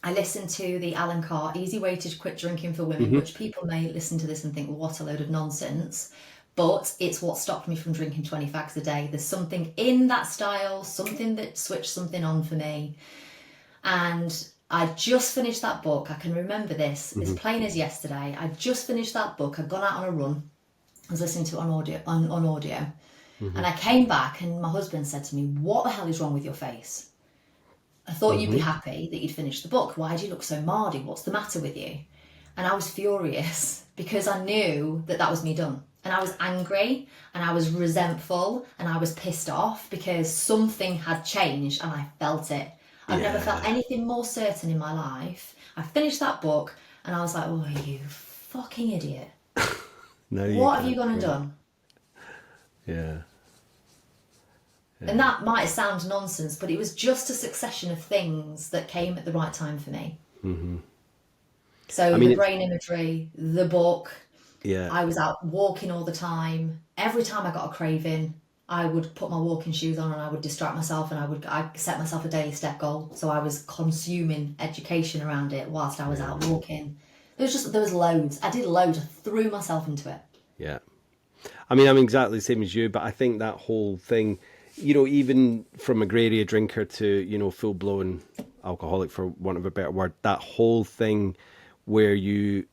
I listened to the Alan Carr Easy Way to Quit Drinking for Women, which people may listen to this and think, well, what a load of nonsense. But it's what stopped me from drinking 20 fags a day. There's something in that style, something that switched something on for me. And I just finished that book. I can remember this as plain as yesterday. I just finished that book. I'd gone out on a run. I was listening to it on audio. And I came back and my husband said to me, what the hell is wrong with your face? I thought you'd be Mm-hmm. happy that you'd finished the book. Why do you look so mardy? What's the matter with you? And I was furious because I knew that that was me done. And I was angry and I was resentful and I was pissed off because something had changed and I felt it. I've never felt Yeah. anything more certain in my life. I finished that book and I was like, oh, you fucking idiot. Now you What have you can't gone and drink. done? Yeah. And Yeah. that might sound nonsense, but it was just a succession of things that came at the right time for me. Mm-hmm. I So mean, the it's, brain imagery, the book, yeah. I was out walking all the time. Every time I got a craving, I would put my walking shoes on and I would distract myself and I set myself a daily step goal. So I was consuming education around it whilst I was out Yeah. walking. There was loads. I did loads. I threw myself into it. Yeah. I mean, I'm exactly the same as you, but I think that whole thing, even from a grey area drinker to, full blown alcoholic, for want of a better word, that whole thing where you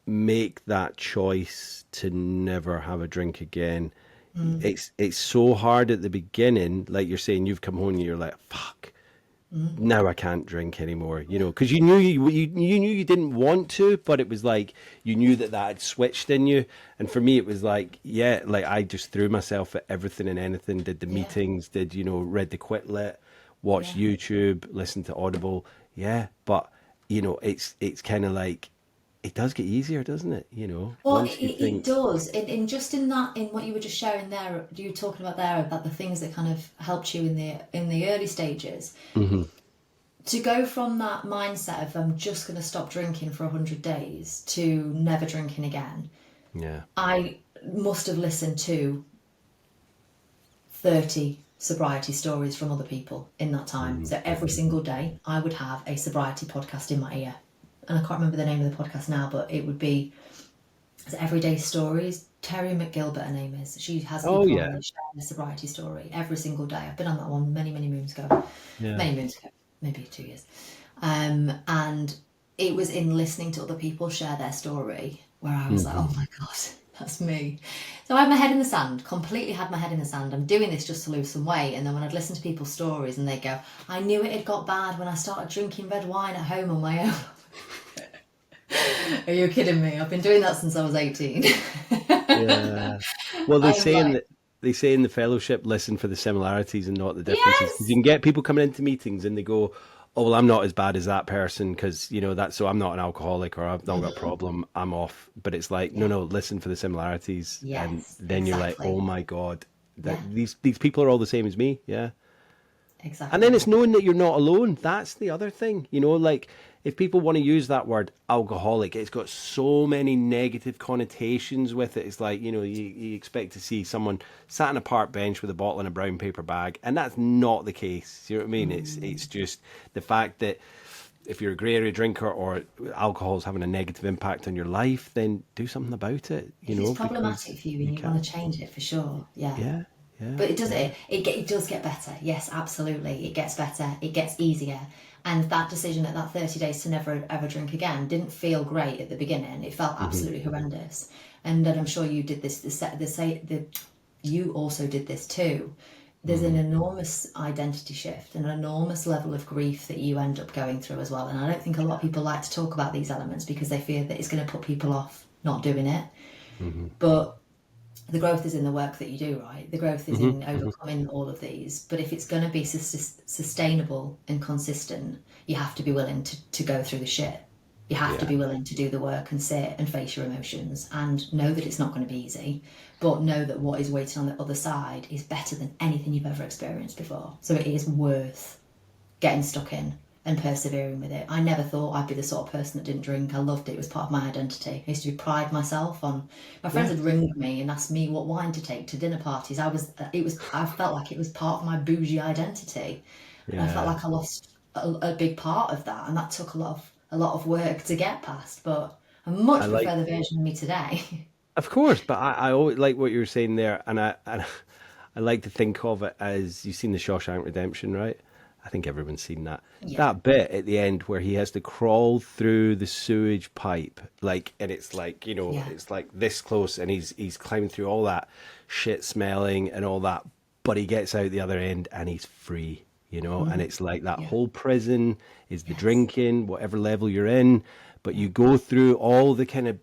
make that choice to never have a drink again. Mm, It's so hard at the beginning, like you're saying, you've come home and you're like, fuck, mm, now I can't drink anymore, yeah, because you knew you knew you didn't want to, but it was like you knew that had switched in you. And for me, it was like, yeah, like I just threw myself at everything and anything. Did the yeah, meetings, did read the quit lit, watched yeah. YouTube, listened to Audible, yeah. But it's kind of like it does get easier, doesn't it? Well, Once you it think, does. In just in that, in what you were just sharing there, you were talking about there about the things that kind of helped you in the early stages. hmm To go from that mindset of I'm just going to stop drinking for 100 days to never drinking again, yeah, I must have listened to 30 sobriety stories from other people in that time. So every mm-hmm. single day, I would have a sobriety podcast in my ear. And I can't remember the name of the podcast now, but it would be Everyday Stories. Terry McGilbert, her name is. She has Oh people on yeah, there sharing a sobriety story every single day. I've been on that one many, many moons ago. yeah. Many moons ago, maybe 2 years. And it was in listening to other people share their story where I was like, hmm oh my God, that's me. So I had my head in the sand, completely had my head in the sand. I'm doing this just to lose some weight. And then when I'd listen to people's stories and they'd go, I knew it had got bad when I started drinking red wine at home on my own. Are you kidding me? I've been doing that since I was 18. Yeah. Well, I was like, they say in the fellowship, listen for the similarities and not the differences, because you yes, can get people coming into meetings and they go, "Oh, well, I'm not as bad as that person because that, so I'm not an alcoholic or I've not got a problem. I'm off." But it's like, no, yeah, no, listen for the similarities, and yes, then you're like, "Oh exactly. my God, that Yeah, these people are all the same as me." Yeah. And then exactly. it's knowing that you're not alone. That's the other thing. Like if people want to use that word alcoholic, it's got so many negative connotations with it. It's like, you expect to see someone sat on a park bench with a bottle in a brown paper bag, and that's not the case. You know what I mean? It's just the fact that if you're a grey area drinker or alcohol is having a negative impact on your life, then do something about it, If it's because problematic for you you and you want can. to change it for sure, yeah. Yeah, yeah, But yeah. it does get better. Yes, absolutely. It gets better. It gets easier. And that decision at that 30 days to never ever drink again didn't feel great at the beginning. It felt hmm absolutely horrendous. And then I'm sure you did this. You also did this too. There's an hmm enormous identity shift, an enormous level of grief that you end up going through as well. And I don't think a lot of people like to talk about these elements because they fear that it's going to put people off not doing it. hmm But the growth is in the work that you do, right? The growth is hmm in hmm overcoming all of these. But if it's going to be sustainable and consistent, you have to be willing to go through the shit. You have to Yeah. be willing to do the work and sit and face your emotions and know that it's not going to be easy, but know that what is waiting on the other side is better than anything you've ever experienced before. So it is worth getting stuck in and persevering with it. I never thought I'd be the sort of person that didn't drink. I loved it. It was part of my identity. I used to pride myself on. My friends Yeah. would ring me and ask me what wine to take to dinner parties. I felt like it was part of my bougie identity, and I felt Yeah. like I lost a big part of that, and that took a lot of work to get past. But I I much like, prefer the version of me today. of course, but I always like what you were saying there, and I like to think of it as you've seen the Shawshank Redemption, right? I think everyone's seen that. Yeah, That bit at the end where he has to crawl through the sewage pipe, like, and it's like, yeah, it's like this close, and he's climbing through all that shit smelling and all that, but he gets out the other end and he's free. and it's like that Yeah. whole prison is the Yes. drinking, whatever level you're in, but Yeah. you go through all the kind of,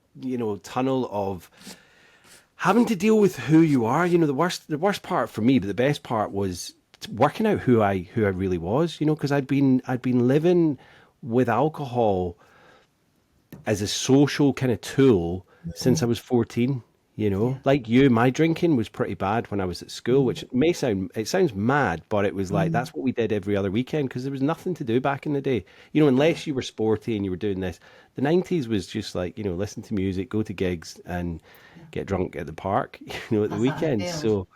tunnel of having to deal with who you are. The worst part for me, but the best part was working out who I really was, because I'd been living with alcohol as a social kind of tool since I was 14. Yeah. Like you, my drinking was pretty bad when I was at school, Mm. which it sounds mad, but it was like Mm. that's what we did every other weekend because there was nothing to do back in the day. Yeah. Unless you were sporty and you were doing this. The 90s was just like, listen to music, go to gigs and Yeah. get drunk at the park, at the That's how it weekends. feels.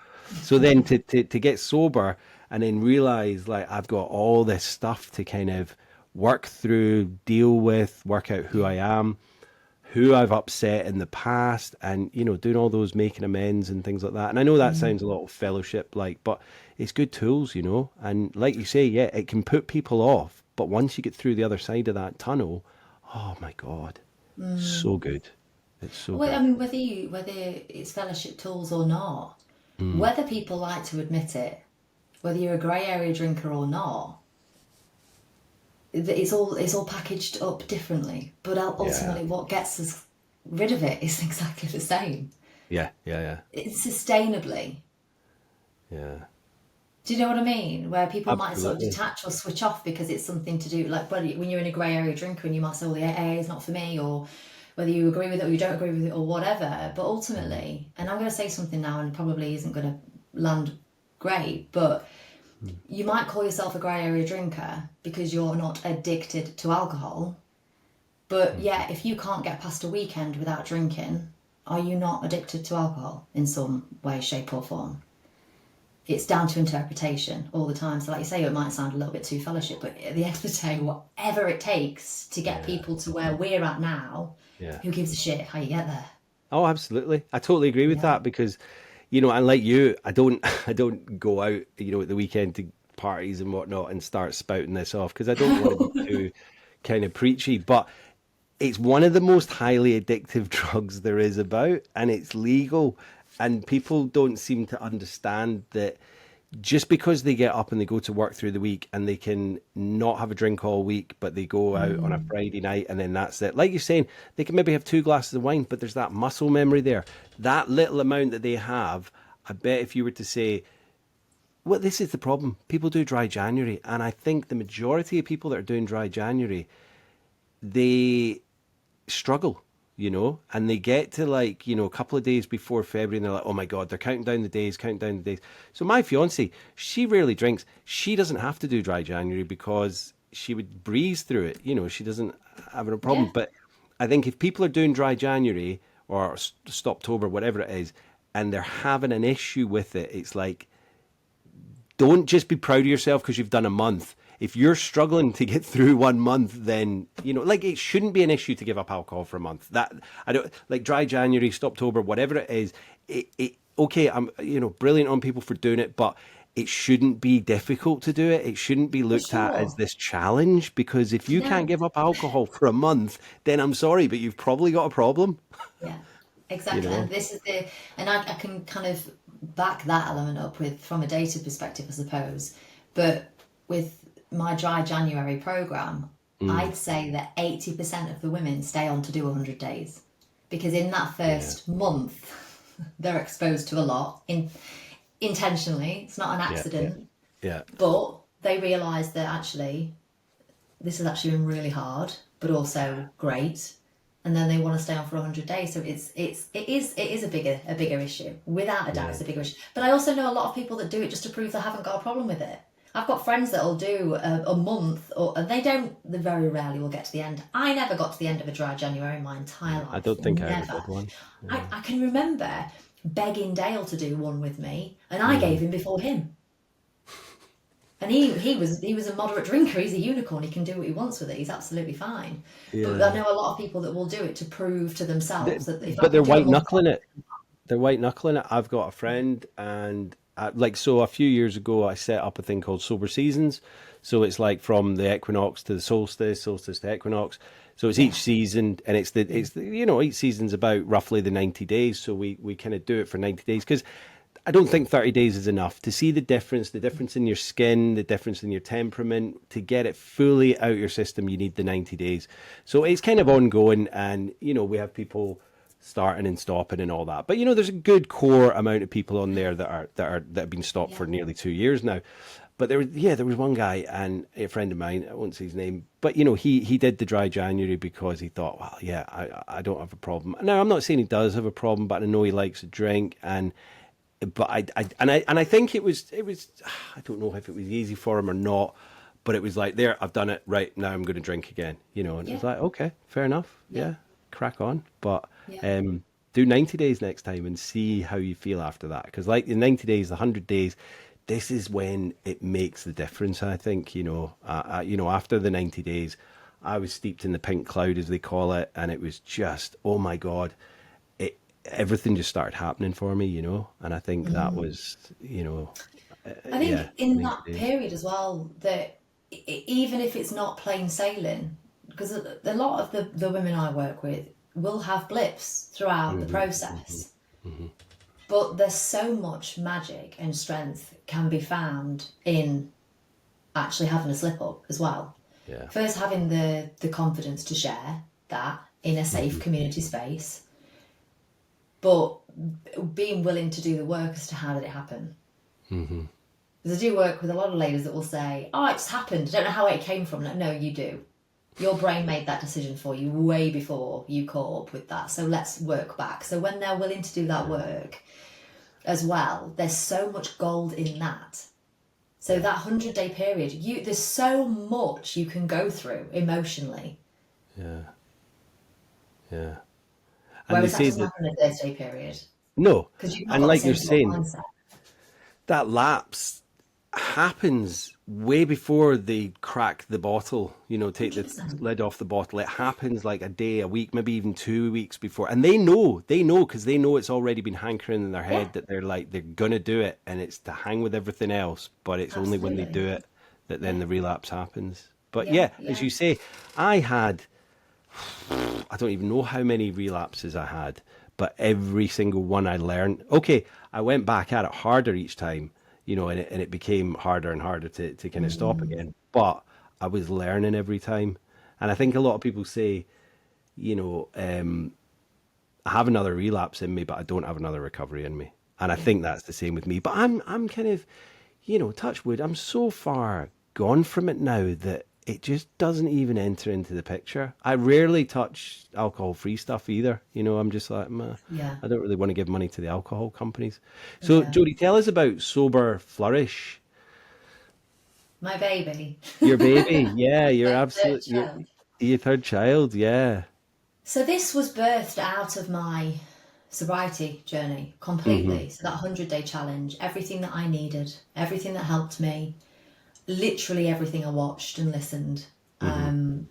So then to get sober and then realize like I've got all this stuff to kind of work through, deal with, work out who Yeah. I am, who I've upset in the past, and doing all those making amends and things like that. And I know that Mm. sounds a lot of fellowship like, but it's good tools, and like you say, yeah, it can put people off, but once you get through the other side of that tunnel, oh my God, Mm. so good. It's so Well, I good. mean, whether it's fellowship tools or not, Mm, whether people like to admit it, whether you're a grey area drinker or not, it's all packaged up differently. But yeah, ultimately, what gets us rid of it is exactly the same. yeah, yeah, yeah, It's sustainably. yeah, Do you know what I mean? Where people might sort of absolutely. detach or switch off because it's something to do, like when you're in a grey area drinker and you might say, "Oh, the AA is not for me," or whether you agree with it or you don't agree with it or whatever. But Mm, ultimately, and I'm going to say something now, and probably isn't going to land great, but mm, you might call yourself a grey area drinker because you're not addicted to alcohol. But mm. yeah, if you can't get past a weekend without drinking, are you not addicted to alcohol in some way, shape, or form? It's down to interpretation all the time. So, like you say, it might sound a little bit too fellowship, but at the end of the day, whatever it takes to get Yeah, people to where we're at now, yeah. who gives a shit how you get there? Oh, absolutely. I totally agree with Yeah. that because, and like you, I don't, I don't go out, at the weekend to parties and whatnot and start spouting this off because I don't want to be too kind of preachy. But it's one of the most highly addictive drugs there is about, and it's legal, and people don't seem to understand that just because they get up and they go to work through the week and they can not have a drink all week, but they go out on a Mm. Friday night and then that's it. Like you're saying, they can maybe have two glasses of wine, but there's that muscle memory there. That little amount that they have, I bet if you were to say, well, this is the problem. People do dry January, and I think the majority of people that are doing dry January, they struggle, and they get to like, a couple of days before February and they're like, oh my God, they're counting down the days, counting down the days. So my fiance, she rarely drinks. She doesn't have to do dry January because she would breeze through it. She doesn't have a problem. Yeah. But I think if people are doing dry January or Stoptober, whatever it is, and they're having an issue with it, it's like, don't just be proud of yourself because you've done a month. If you're struggling to get through 1 month, then like it shouldn't be an issue to give up alcohol for a month. That I don't like dry January, Stoptober, whatever it is. It okay. I'm brilliant on people for doing it, but it shouldn't be difficult to do it. It shouldn't be For looked at as sure. this challenge because if you can't No. give up alcohol for a month, then I'm sorry, but you've probably got a problem. Yeah, You exactly. And know? this is and I can kind of back that element up with from a data perspective, I suppose. But with my dry January program, Mm, I'd say that 80% of the women stay on to do 100 days because in that yeah, first month, they're exposed to a lot intentionally. It's not an yeah, yeah, accident, yeah, but they realise that actually this has actually been really hard, but also great. And then they want to stay on for 100 days. So it is a bigger issue. Without a doubt, yeah. it's a bigger issue. But I also know a lot of people that do it just to prove they haven't got a problem with it. I've got friends that'll do a month, and they very rarely will get to the end. I never got to the end of a dry January in my entire I life. don't think I ever Never. did one. Yeah. I can remember begging Dale to do one with me, and I Mm. gave him before him. And he was a moderate drinker. He's a unicorn. He can do what he wants with it. He's absolutely fine. But I Yeah. know a lot of people that will do it to prove to themselves that if I But they're can do a white month, knuckling it. They're white knuckling it. I've got a friend, and so a few years ago, I set up a thing called Sober Seasons. So it's like from the equinox to the solstice, solstice to equinox. So it's each yeah, season, and each season's about roughly the 90 days. So we kind of do it for 90 days because I don't think 30 days is enough to see the difference in your skin, the difference in your temperament. To get it fully out your system, you need the 90 days. So it's kind of ongoing. And, we have people starting and stopping and all that. But, there's a good core amount of people on there that have been stopped Yeah. for nearly 2 years now. But there was one guy and a friend of mine, I won't say his name, but he did the dry January because he thought, well, yeah, I don't have a problem. Now, I'm not saying he does have a problem, but I know he likes to drink. And but I think it was I don't know if it was easy for him or not, but it was like, there, I've done it, right, now I'm going to drink again, and it Yeah. was like, okay, fair enough, Yeah. yeah, crack on. But Yeah. do 90 days next time and see how you feel after that, because like the 90 days, the 100 days, this is when it makes the difference. I think, after the 90 days, I was steeped in the pink cloud, as they call it, and it was just, oh my god, everything just started happening for me, and I think that was, I yeah, think in 90 that days. period as well, that even if it's not plain sailing, because a lot of the women I work with will have blips throughout the Hmm. Hmm. process, Hmm. but there's so much magic and strength can be found in actually having a slip up as well. Yeah. First, having the confidence to share that in a safe Hmm. community space, but being willing to do the work as to how did it happen. Hmm. Because I do work with a lot of ladies that will say, "Oh, it just happened. I don't know how it came from." Like, no, you do. Your brain made that decision for you way before you caught up with that. So let's work back. So when they're willing to do that Yeah. work as well, there's so much gold in that. So Yeah. that 100-day period, there's so much you can go through emotionally. Yeah. Yeah. And they Whereas that say doesn't that, happen in a 30-day period no, because you've not and got the like you're same sort of saying, mindset. that lapse happens way before they crack the bottle, take the 100%. lid off the bottle. It happens like a day, a week, maybe even 2 weeks before. And they know because they know it's already been hankering in their Yeah, head that they're going to do it, and it's to hang with everything else. But it's only when they absolutely. do it that then Yeah, the relapse happens. But yeah, yeah, as yeah. you say, I had, I don't even know how many relapses I had, but every single one I learned. Okay, I went back at it harder each time, and it became harder and harder to kind of stop Mm, again. But I was learning every time. And I think a yeah, lot of people say, I have another relapse in me, but I don't have another recovery in me. And I yeah. think that's the same with me. But I'm kind of, touch wood, I'm so far gone from it now that it just doesn't even enter into the picture. I rarely touch alcohol-free stuff either. I'm just like, "Meh, Yeah, I don't really want to give money to the alcohol companies." So, yeah. Jody, tell us about Sober Flourish. My baby. Your baby, yeah, you're Third absolute, child. your third child, yeah. So this was birthed out of my sobriety journey Hmm. completely. So that 100-day challenge, everything that I needed, everything that helped me, literally everything I watched and listened. Hmm. Um,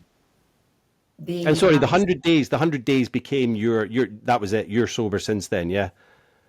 And being sorry, out, the 100 days became your, that was it. You're sober since then, yeah.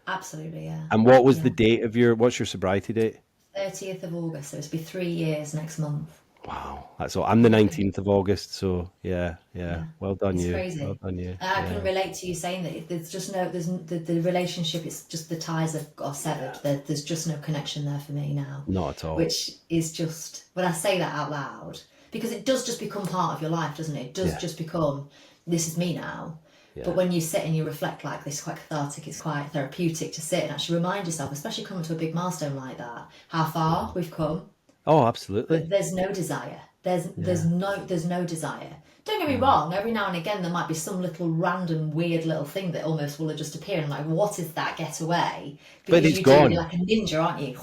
absolutely, yeah, And what was the yeah. date of what's your sobriety date? 30th of August, so it's be 3 years next month. Wow, that's all. I'm the Yeah, 19th of August, so yeah, yeah. yeah, Well done, it's you. Well crazy. done, you. I can Yeah. relate to you saying that there's just no, the relationship, it's just the ties are severed. Yeah. There's just no connection there for me now, Not at all. which is just, when I say that out loud, because it does just become part of your life, doesn't it? It does Yeah. just become, this is me now. But Yeah. when you sit and you reflect like this, quite cathartic, it's quite therapeutic to sit and actually remind yourself, especially coming to a big milestone like that, how far we've come. Oh, absolutely. But there's no desire. Yeah. There's no desire. Don't get me No. wrong. Every now and again, there might be some little random weird little thing that almost will just appear, and like, what is that? Get away! But Because it's you do. You're gone. like a ninja, aren't you?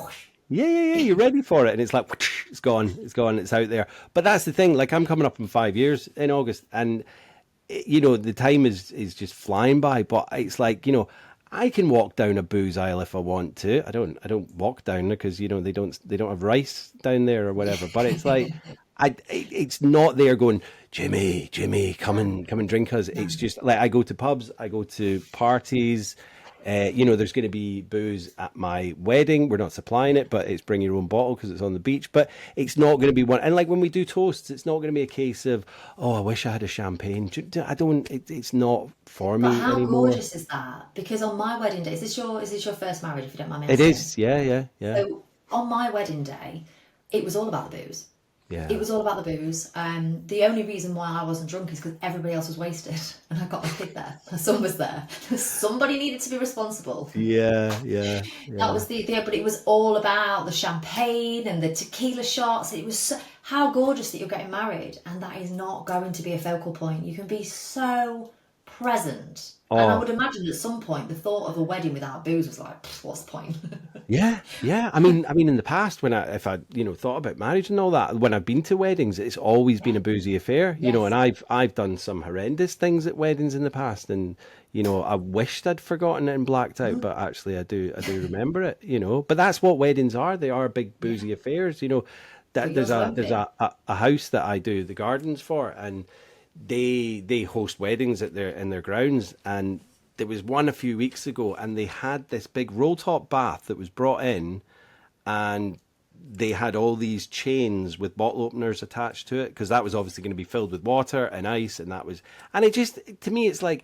Yeah, yeah, yeah. You're ready for it, and it's like it's gone, it's gone, it's out there. But that's the thing. Like I'm coming up in 5 years in August, and the time is just flying by. But it's like I can walk down a booze aisle if I want to. I don't walk down there because they don't have rice down there or whatever. But it's like it's not there going, Jimmy, come No, and drink us. no. It's just like I go to pubs, I go to parties. There's going to be booze at my wedding. We're not supplying it, but it's bring your own bottle because it's on the beach. But it's not going to be one. And like when we do toasts, it's not going to be a case of, oh, I wish I had a champagne. I don't. It's not for But me how anymore. gorgeous is that? Because on my wedding day, is this your first marriage, if you don't mind me It asking? is. Yeah, yeah, yeah, So on my wedding day, it was all about the booze. It yeah. was all about the booze. The only reason why I wasn't drunk is because everybody else was wasted, and I got my kid there. My son was there. Somebody needed to be responsible. Yeah, yeah, That yeah. was but it was all about the champagne and the tequila shots. It was how gorgeous that you're getting married, and that is not going to be a focal point. You can be so present. And I Oh, would imagine at some point the thought of a wedding without booze was like, "Pff, what's the point?" yeah, yeah. I mean, in the past, if I, thought about marriage and all that, when I've been to weddings, it's always been Yeah. a boozy affair, and Yes. I've done some horrendous things at weddings in the past, and I wished I'd forgotten it and blacked out, Mhm. but actually, I do remember it. But that's what weddings are. They are big Yeah. boozy affairs. But That yours won't there's be. a house that I do the gardens for, and they host weddings in their grounds, and there was one a few weeks ago, and they had this big roll top bath that was brought in, and they had all these chains with bottle openers attached to it because that was obviously going to be filled with water and ice, and it just to me it's like,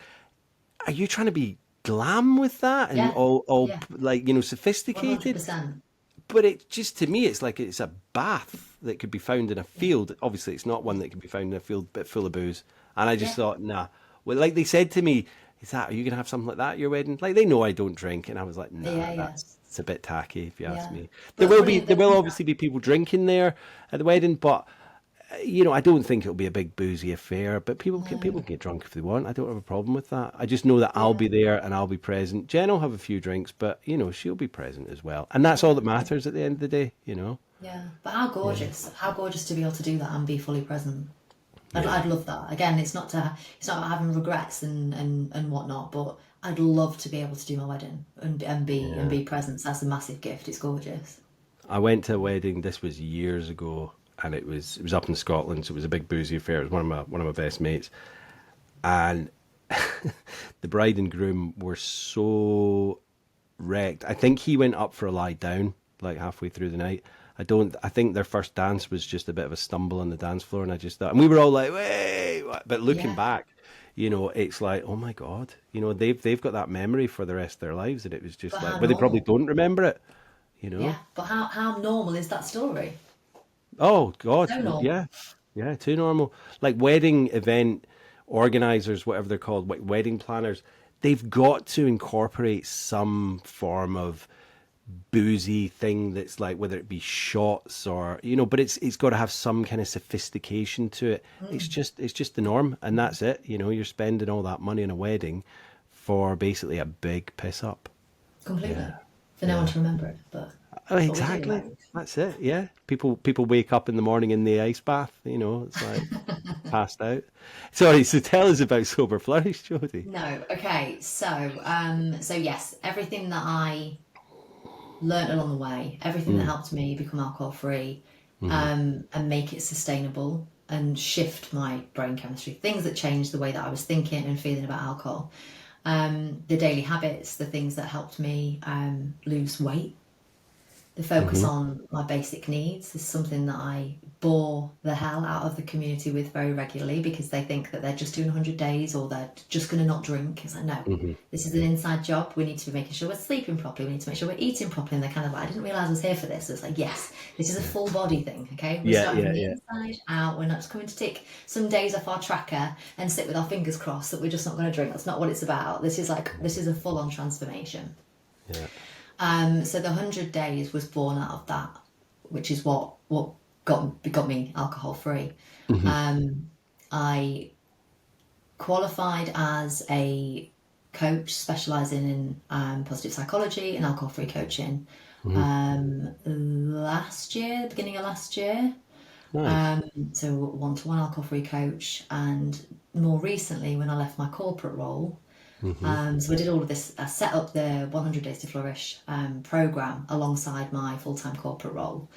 are you trying to be glam with that and Yeah. all Yeah. like sophisticated? 100%. But it just to me it's like it's a bath that could be found in a Yeah. field. Obviously, it's not Yeah. one that could be found in a field but full of booze. And I just Yeah. thought, nah. Well, like they said to me, are you gonna have something like that at your wedding? Like they know I don't drink, and I was like, nah, Yeah. Yeah. that's it's a bit tacky if you ask Yeah. me. But funny There the will thing obviously be people drinking there at the wedding, but I don't think it'll be a big boozy affair, but people no. can get drunk if they want. I don't have a problem with that. I just know that I'll Yeah. be there and I'll be present. Jen will have a few drinks, but she'll be present as well, and that's all Yeah. that matters at the end of the day. Yeah. But how Yeah, gorgeous. How gorgeous to be able to do that and be fully present. yeah, I'd love that. Again, it's not having regrets and whatnot, but I'd love to be able to do my wedding and yeah. be present. That's a massive gift. It's gorgeous. I went to a wedding. This was years ago, and it was up in Scotland, so it was a big boozy affair. It was one of my best mates, and the bride and groom were so wrecked. I think he went up for a lie down like halfway through the night. I don't. I think their first dance was just a bit of a stumble on the dance floor, and I just thought, and we were all like, "Wait!" But looking Yeah. back, it's like, oh my god, they've got that memory for the rest of their lives, and it was But just like, how but they probably normal? don't remember it. Yeah. But how normal is that story? Oh God, So normal. yeah, yeah, too normal. Like wedding event organizers, whatever they're called, like wedding planners, they've got to incorporate some form of boozy thing that's like whether it be shots or but it's got to have some kind of sophistication to it. It's just the norm, and that's it. You're spending all that money on a wedding for basically a big piss up. Completely. Yeah, For no one yeah. to remember it, Oh, but we do, exactly. like. That's it. Yeah. People wake up in the morning in the ice bath. It's like passed out. Sorry. So tell us about Sober Flourish, Jody. No, okay. So yes, everything that I learned along the way, everything that Mm, helped me become alcohol free, hmm and make it sustainable and shift my brain chemistry, things that changed the way that I was thinking and feeling about alcohol. The daily habits, the things that helped me lose weight, the focus hmm on my basic needs is something that I bore the hell out of the community with very regularly because they think that they're just doing 100 days or they're just going to not drink. It's like, no, hmm this is an inside job. We need to be making sure we're sleeping properly. We need to make sure we're eating properly. And they're kind of like, I didn't realize I was here for this. So it's like, yes, this is a Yeah. full body thing. Okay. We're Yeah. starting Yeah. from the Yeah. inside out. We're not just coming to tick some days off our tracker and sit with our fingers crossed that we're just not going to drink. That's not what it's about. This is a full on transformation. Yeah. So the 100 days was born out of that, which is what got me alcohol free. hmm I qualified as a coach specializing in positive psychology and alcohol free coaching hmm last year, beginning of last year. Nice. So one to one alcohol free coach, and more recently when I left my corporate role. hmm So I did all of this. I set up the 100 Days to Flourish program alongside my full time corporate role.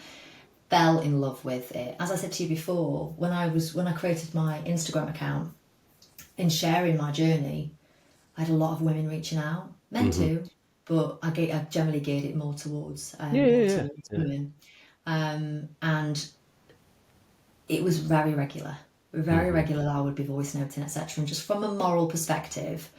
Fell in love with it. As I said to you before, when I created my Instagram account in sharing my journey, I had a lot of women reaching out, men hmm too, but I generally geared it more towards Yeah, more yeah, towards yeah, women. And it was very regular, yeah. very regular that I would be voice noting, etc. And just from a moral perspective,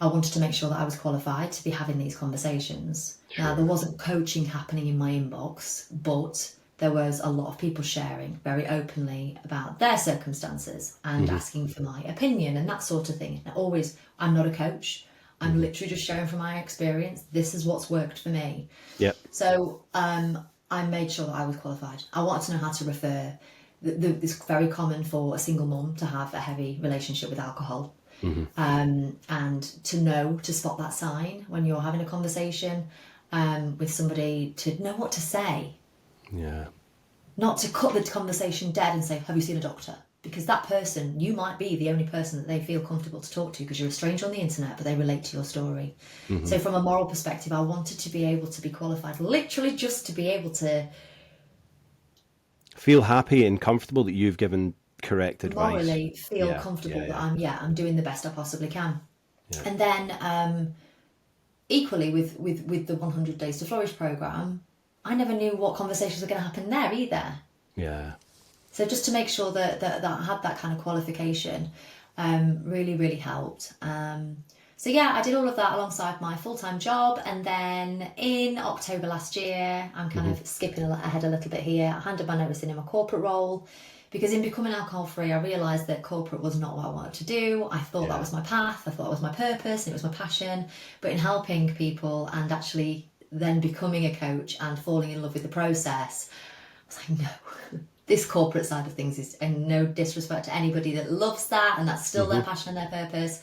I wanted to make sure that I was qualified to be having these conversations. Now, there Sure. wasn't coaching happening in my inbox, but there was a lot of people sharing very openly about their circumstances and Hmm. asking for my opinion and that sort of thing. Now, always, I'm not a coach. I'm Hmm. literally just sharing from my experience. This is what's worked for me. Yep. So I made sure that I was qualified. I wanted to know how to refer. It's very common for a single mum to have a heavy relationship with alcohol, Hmm. and to know to spot that sign when you're having a conversation with somebody, to know what to say, Yeah. not to cut the conversation dead and say, "Have you seen a doctor?" Because that person, you might be the only person that they feel comfortable to talk to because you're a stranger on the internet, but they relate to your story. Hmm. So, from a moral perspective, I wanted to be able to be qualified, literally just to be able to Feel happy and comfortable that you've given correct advice. morally feel Yeah, yeah, comfortable that yeah, I'm doing the best I possibly can. yeah, And then equally with the 100 Days to Flourish program, I never knew what conversations were going to happen there either. yeah. So just to make sure that I had that kind of qualification really, really helped. So yeah, I did all of that alongside my full-time job. And then in October last year, I'm kind Hmm. of skipping ahead a little bit here. I handed my notice in my corporate role because in becoming alcohol-free, I realised that corporate was not what I wanted to do. I thought that Yeah. was my path. I thought that was my purpose and it was my passion. But in helping people and actually then becoming a coach and falling in love with the process, I was like, no, this corporate side of things is, and no disrespect to anybody that loves that and that's still Hmm. their passion and their purpose.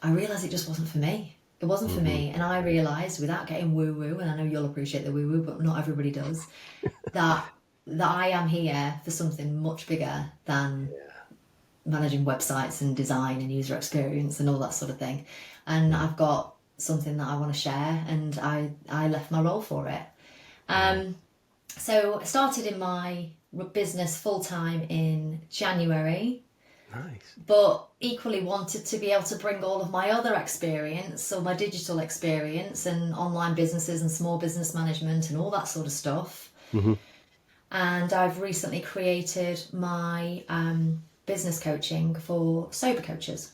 I realised it just wasn't for me. It wasn't for Hmm. me. And I realised, without getting woo woo, and I know you'll appreciate the woo woo, but not everybody does, that I am here for something much bigger than managing websites and design and user experience and all that sort of thing. And Yeah. I've got something that I want to share, and I left my role for it. Yeah. So I started in my business full time in January, Nice. but equally wanted to be able to bring all of my other experience, so my digital experience and online businesses and small business management and all that sort of stuff. Hmm. And I've recently created my business coaching for sober coaches,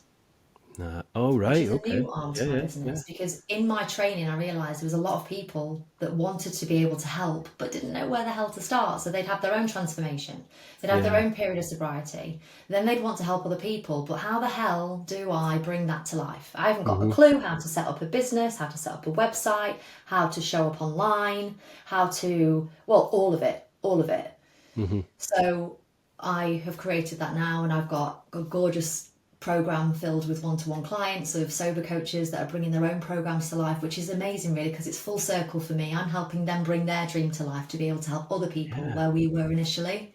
Oh, which right. is a Okay. new arm Yeah, to my yeah, yeah, business, because in my training I realised there was a lot of people that wanted to be able to help but didn't know where the hell to start. So they'd have their own transformation, they'd have their yeah. own period of sobriety, then they'd want to help other people, but how the hell do I bring that to life? I haven't got a Hmm. clue how to set up a business, how to set up a website, how to show up online, how to, well, all of it, all of it. Hmm. So I have created that now, and I've got a gorgeous program filled with one-to-one clients of sober coaches that are bringing their own programs to life, which is amazing, really, because it's full circle for me. I'm helping them bring their dream to life to be able to help other people Yeah, where we were initially.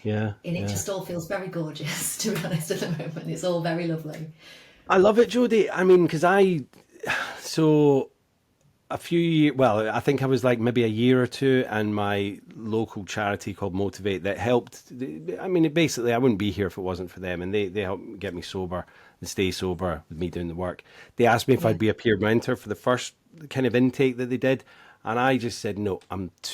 yeah, And it yeah. just all feels very gorgeous, to be honest, at the moment. It's all very lovely. I love it, Jodie. I mean, because so a few years, well, I think I was like maybe a year or two, and my local charity called Motivate that helped. I mean, basically, I wouldn't be here if it wasn't for them, and they helped get me sober and stay sober with me doing the work. They asked me if Yeah. I'd be a peer mentor for the first kind of intake that they did, and I just said no.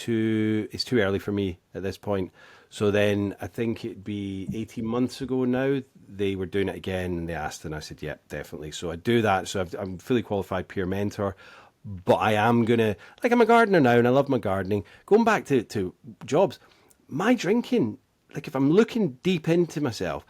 It's too early for me at this point. So then I think it'd be 18 months ago now. They were doing it again and they asked, and I said, yep, definitely. So I do that. So I'm fully qualified peer mentor, but I am gonna, like, I'm a gardener now and I love my gardening. Going back to jobs, my drinking, like, if I'm looking deep into myself,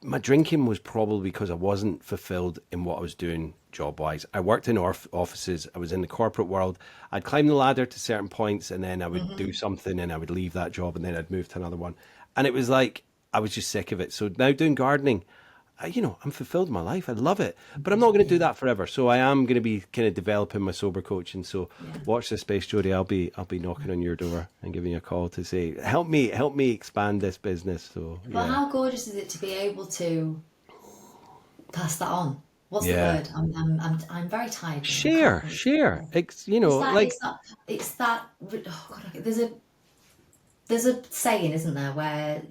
my drinking was probably because I wasn't fulfilled in what I was doing job wise. I worked in offices, I was in the corporate world. I'd climb the ladder to certain points and then I would do Hmm. something and I would leave that job and then I'd move to another one. And it was like, I was just sick of it. So now doing gardening, I'm fulfilled in my life. I love it, but I'm not going to do Yeah. that forever. So I am going to be kind of developing my sober coaching. So Yeah. watch this space, Jodie. I'll be knocking on your door and giving you a call to say, help me expand this business. So Well, yeah, how gorgeous is it to be able to pass that on? What's the yeah. word? I'm very tired now. I can't Share, think. share. It's that, Like, it's that, it's that. Oh God, there's a There's a saying, isn't there, where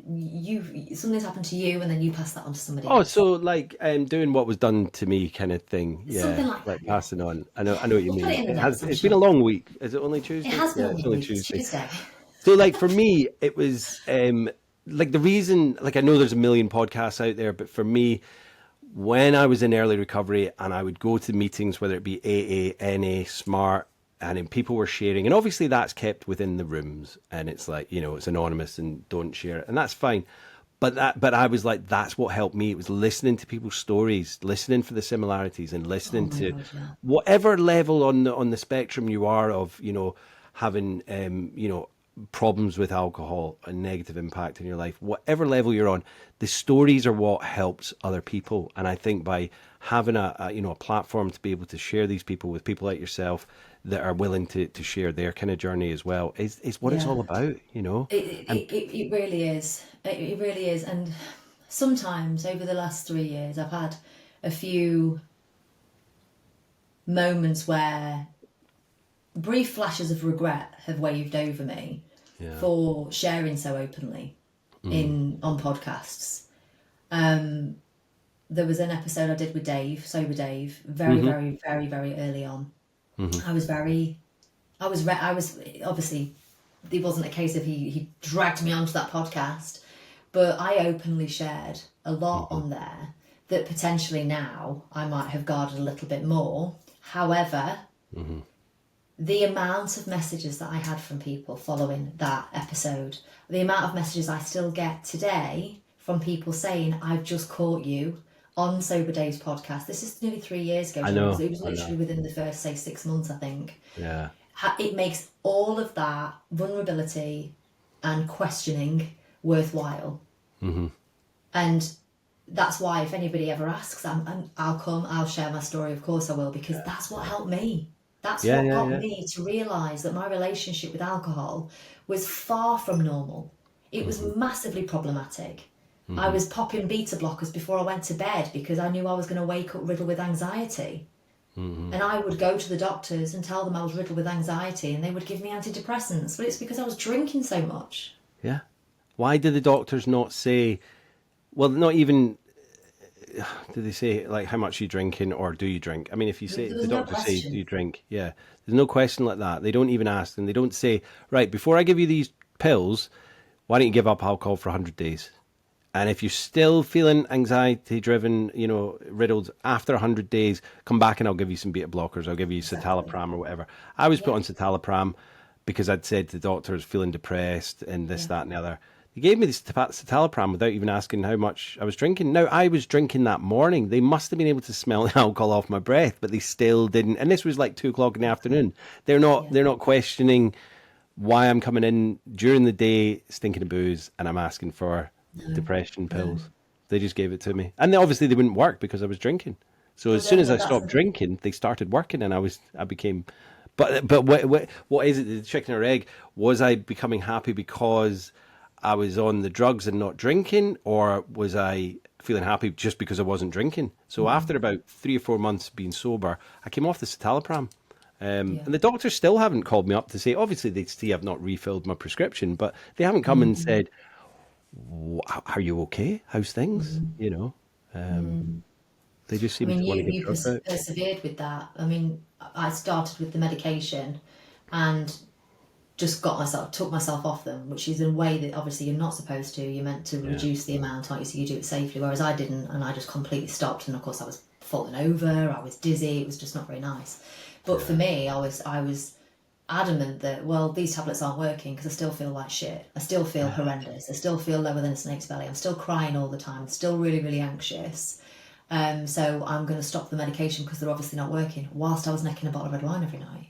something's happened to you and then you pass that on to somebody Oh, else. so like doing what was done to me kind of thing. Yeah, Something like that, like yeah. passing on. I know what you We'll put mean. it in the It notes, has I'm it's been a sure. long week. Is it only It Tuesday? has been Yeah, a it's long only week. It's Tuesday. Tuesday. So like for me, it was like the reason, like I know there's a million podcasts out there, but for me, when I was in early recovery and I would go to meetings, whether it be AA, NA, SMART, and then people were sharing, and obviously that's kept within the rooms, and it's like, it's anonymous and don't share it, and that's fine. But I was like, that's what helped me. It was listening to people's stories, listening for the similarities, and Oh listening my to God, yeah. whatever level on the spectrum you are of, having problems with alcohol, a negative impact in your life, whatever level you're on, the stories are what helps other people. And I think by having a platform to be able to share these people with people like yourself that are willing to share their kind of journey as well is what it's Yeah. all about, And It really is. It really is. And sometimes over the last 3 years, I've had a few moments where brief flashes of regret have waved over me yeah. for sharing so openly Mm, in on podcasts. There was an episode I did with Dave, Sober Dave, very, hmm very, very, very early on. hmm I was very, I was obviously, it wasn't a case of he dragged me onto that podcast, but I openly shared a lot hmm on there that potentially now I might have guarded a little bit more. However, hmm the amount of messages that I had from people following that episode, the amount of messages I still get today from people saying, I've just caught you on Sober Days podcast. This is nearly 3 years ago, I Jim. know, It was I know. literally within the first, say, 6 months, I think. Yeah. It makes all of that vulnerability and questioning worthwhile. hmm And that's why if anybody ever asks, I'll come, I'll share my story. Of course I will, because that's what helped me. That's Yeah, what yeah, got yeah. me to realise that my relationship with alcohol was far from normal. It was hmm massively problematic. I hmm was popping beta blockers before I went to bed because I knew I was going to wake up riddled with anxiety. hmm And I would go to the doctors and tell them I was riddled with anxiety and they would give me antidepressants. But it's because I was drinking so much. Yeah. Why did the doctors not say, well, not even, do they say like how much you drinking or do you drink? I mean, if you say, There the was no doctors say, do you question. drink? Yeah. There's no question like that. They don't even ask and they don't say, right, before I give you these pills, why don't you give up alcohol for 100 days? And if you're still feeling anxiety driven, riddled after 100 days, come back and I'll give you some beta blockers. I'll give you Exactly. citalopram or whatever. I was put Yeah, on citalopram because I'd said to the doctor I was feeling depressed and this, yeah. that, and the other. They gave me this citalopram without even asking how much I was drinking. Now, I was drinking that morning. They must have been able to smell the alcohol off my breath, but they still didn't. And this was like 2 o'clock in the Exactly. afternoon. They're not, Yeah. they're not questioning why I'm coming in during the day stinking of booze and I'm asking for No, depression no. pills. They just gave it to me. And obviously they wouldn't work because I was drinking. So Well, as soon as I that's stopped drinking, they started working and I became but what is it, the chicken or egg? Was I becoming happy because I was on the drugs and not drinking, or was I feeling happy just because I wasn't drinking? So after about 3 or 4 months being sober, I came off the citalopram. yeah. And the doctors still haven't called me up to say, obviously, they see I've not refilled my prescription, but they haven't come and Mm, said, Are you okay? How's things? mm, Um, mm. they just I seem mean, to want to give you drugs out. persevered with that. I mean, I started with the medication and just took myself off them, which is a way that obviously you're not supposed to. You're meant to Yeah, reduce the amount, aren't you? So you do it safely, whereas I didn't, and I just completely stopped. And of course, I was falling over, I was dizzy. It was just not very nice. But for yeah, me, I was adamant that well, these tablets aren't working because I still feel like shit. I still feel yeah, horrendous. I still feel lower than a snake's belly. I'm still crying all the time. Still really, really anxious. So I'm going to stop the medication because they're obviously not working. Whilst I was necking a bottle of red wine every night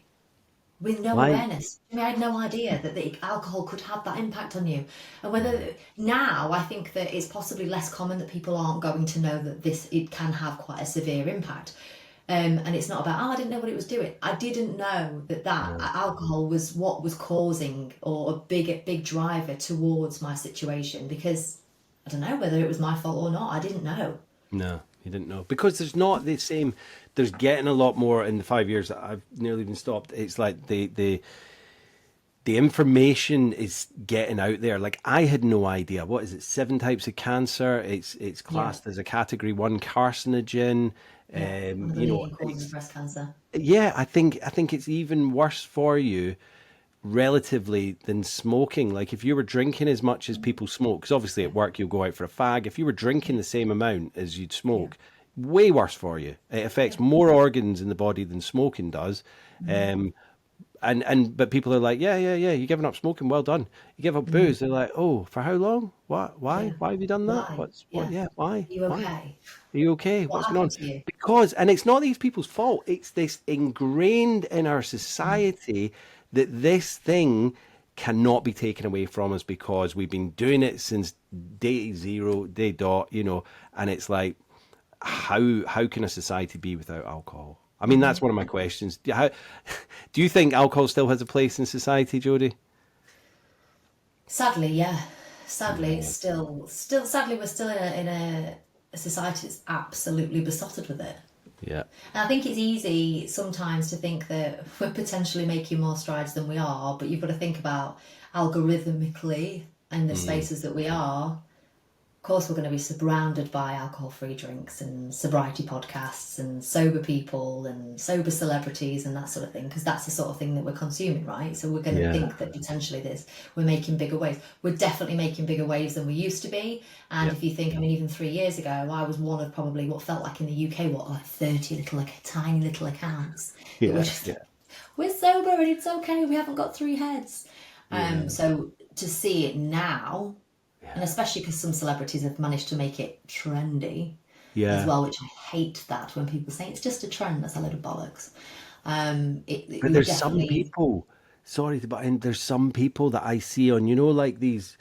with no why? awareness. I mean, I had no idea that the alcohol could have that impact on you. And whether now I think that it's possibly less common that people aren't going to know that it can have quite a severe impact. And it's not about, I didn't know what it was doing. I didn't know that Yeah. alcohol was what was causing or a big driver towards my situation because I don't know whether it was my fault or not. I didn't know. No, you didn't know because there's not the same. There's getting a lot more in the 5 years that I've nearly been stopped. It's like the the information is getting out there. Like I had no idea. What is it? 7 types of cancer. It's Yeah, classed as a category 1 carcinogen. yeah. One of the You know, leading causes of breast cancer. yeah, I think it's even worse for you relatively than smoking. Like if you were drinking as much as people smoke, because obviously Yeah, at work you'll go out for a fag. If you were drinking yeah, the same amount as you'd yeah, smoke, way worse for you. It yeah. affects more organs in the body than smoking does. Mm, Um, and but people are like, yeah, yeah, yeah, you're giving up smoking, well done. You give up mm, booze, they're like, oh, for how long? What? Why? yeah. Why have you done that? Why? What's what? Yeah. Yeah, why? Are you Why? okay? Are you okay? What What's going happened on? to you? Because, and it's not these people's fault. It's this ingrained in our Mm, society that this thing cannot be taken away from us because we've been doing it since day zero, day dot, and it's like, how can a society be without alcohol? I mean, that's mhm. one of my questions. Do you think alcohol still has a place in society, Jodie? Sadly, yeah. Sadly, it's Yeah. still. Sadly, we're still in a society that's absolutely besotted with it. Yeah. And I think it's easy sometimes to think that we're potentially making more strides than we are, but you've got to think about algorithmically in the Mm. spaces that we are. Of course, we're going to be surrounded by alcohol-free drinks and sobriety podcasts and sober people and sober celebrities and that sort of thing, because that's the sort of thing that we're consuming, right? So we're going to Yeah. think that potentially we're making bigger waves. We're definitely making bigger waves than we used to be. And Yeah. if you think, I mean, even 3 years ago, I was one of probably what felt like in the UK, like 30 little, like tiny little accounts that were Yeah. just, Yeah. we're sober and it's okay. We haven't got 3 heads. Yeah. So to see it now, and Yeah. especially because some celebrities have managed to make it trendy as Yeah. well, which I hate that when people say it's just a trend. That's a load of bollocks. But You're there's some definitely. people, sorry to butt in, there's some people that I see on, like these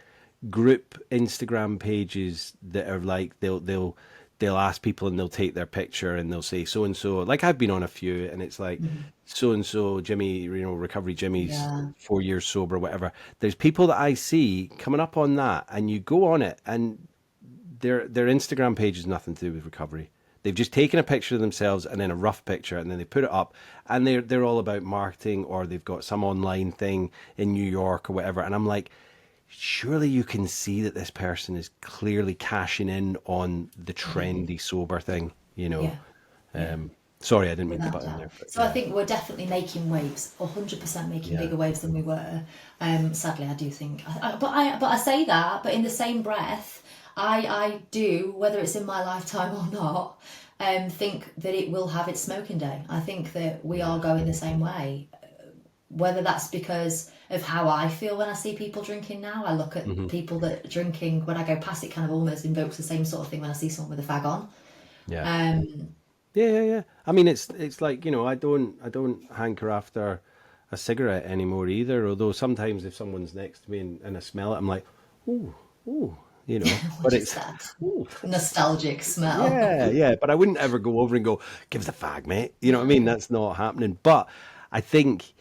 group Instagram pages that are like they'll ask people and they'll take their picture and they'll say so and so. Like I've been on a few and it's like Mhm. so and so Jimmy, recovery Jimmy's Yeah, 4 years sober, whatever. There's people that I see coming up on that and you go on it and their Instagram page is nothing to do with recovery. They've just taken a picture of themselves and then a rough picture and then they put it up and they're all about marketing or they've got some online thing in New York or whatever. And I'm like, surely you can see that this person is clearly cashing in on the completely. trendy sober thing, Yeah, yeah, Um, sorry, I didn't mean to without butt in doubt. there, but So I yeah, think we're definitely making waves, 100% making yeah. bigger waves than we were. Sadly, I do think. But I say that, but in the same breath, I do, whether it's in my lifetime or not, think that it will have its smoking day. I think that we are Yeah. going the same way. Whether that's because of how I feel when I see people drinking now, I look at Hmm. people that are drinking when I go past. It kind of almost invokes the same sort of thing when I see someone with a fag on. Yeah. Um, Yeah, yeah, yeah. I mean, it's like, I don't hanker after a cigarette anymore either. Although sometimes if someone's next to me and I smell it, I'm like, ooh, ooh, what But is it's, that ooh, that's nostalgic smell? yeah, yeah. But I wouldn't ever go over and go, give us a fag, mate. You know what I mean? No. That's not happening. But I think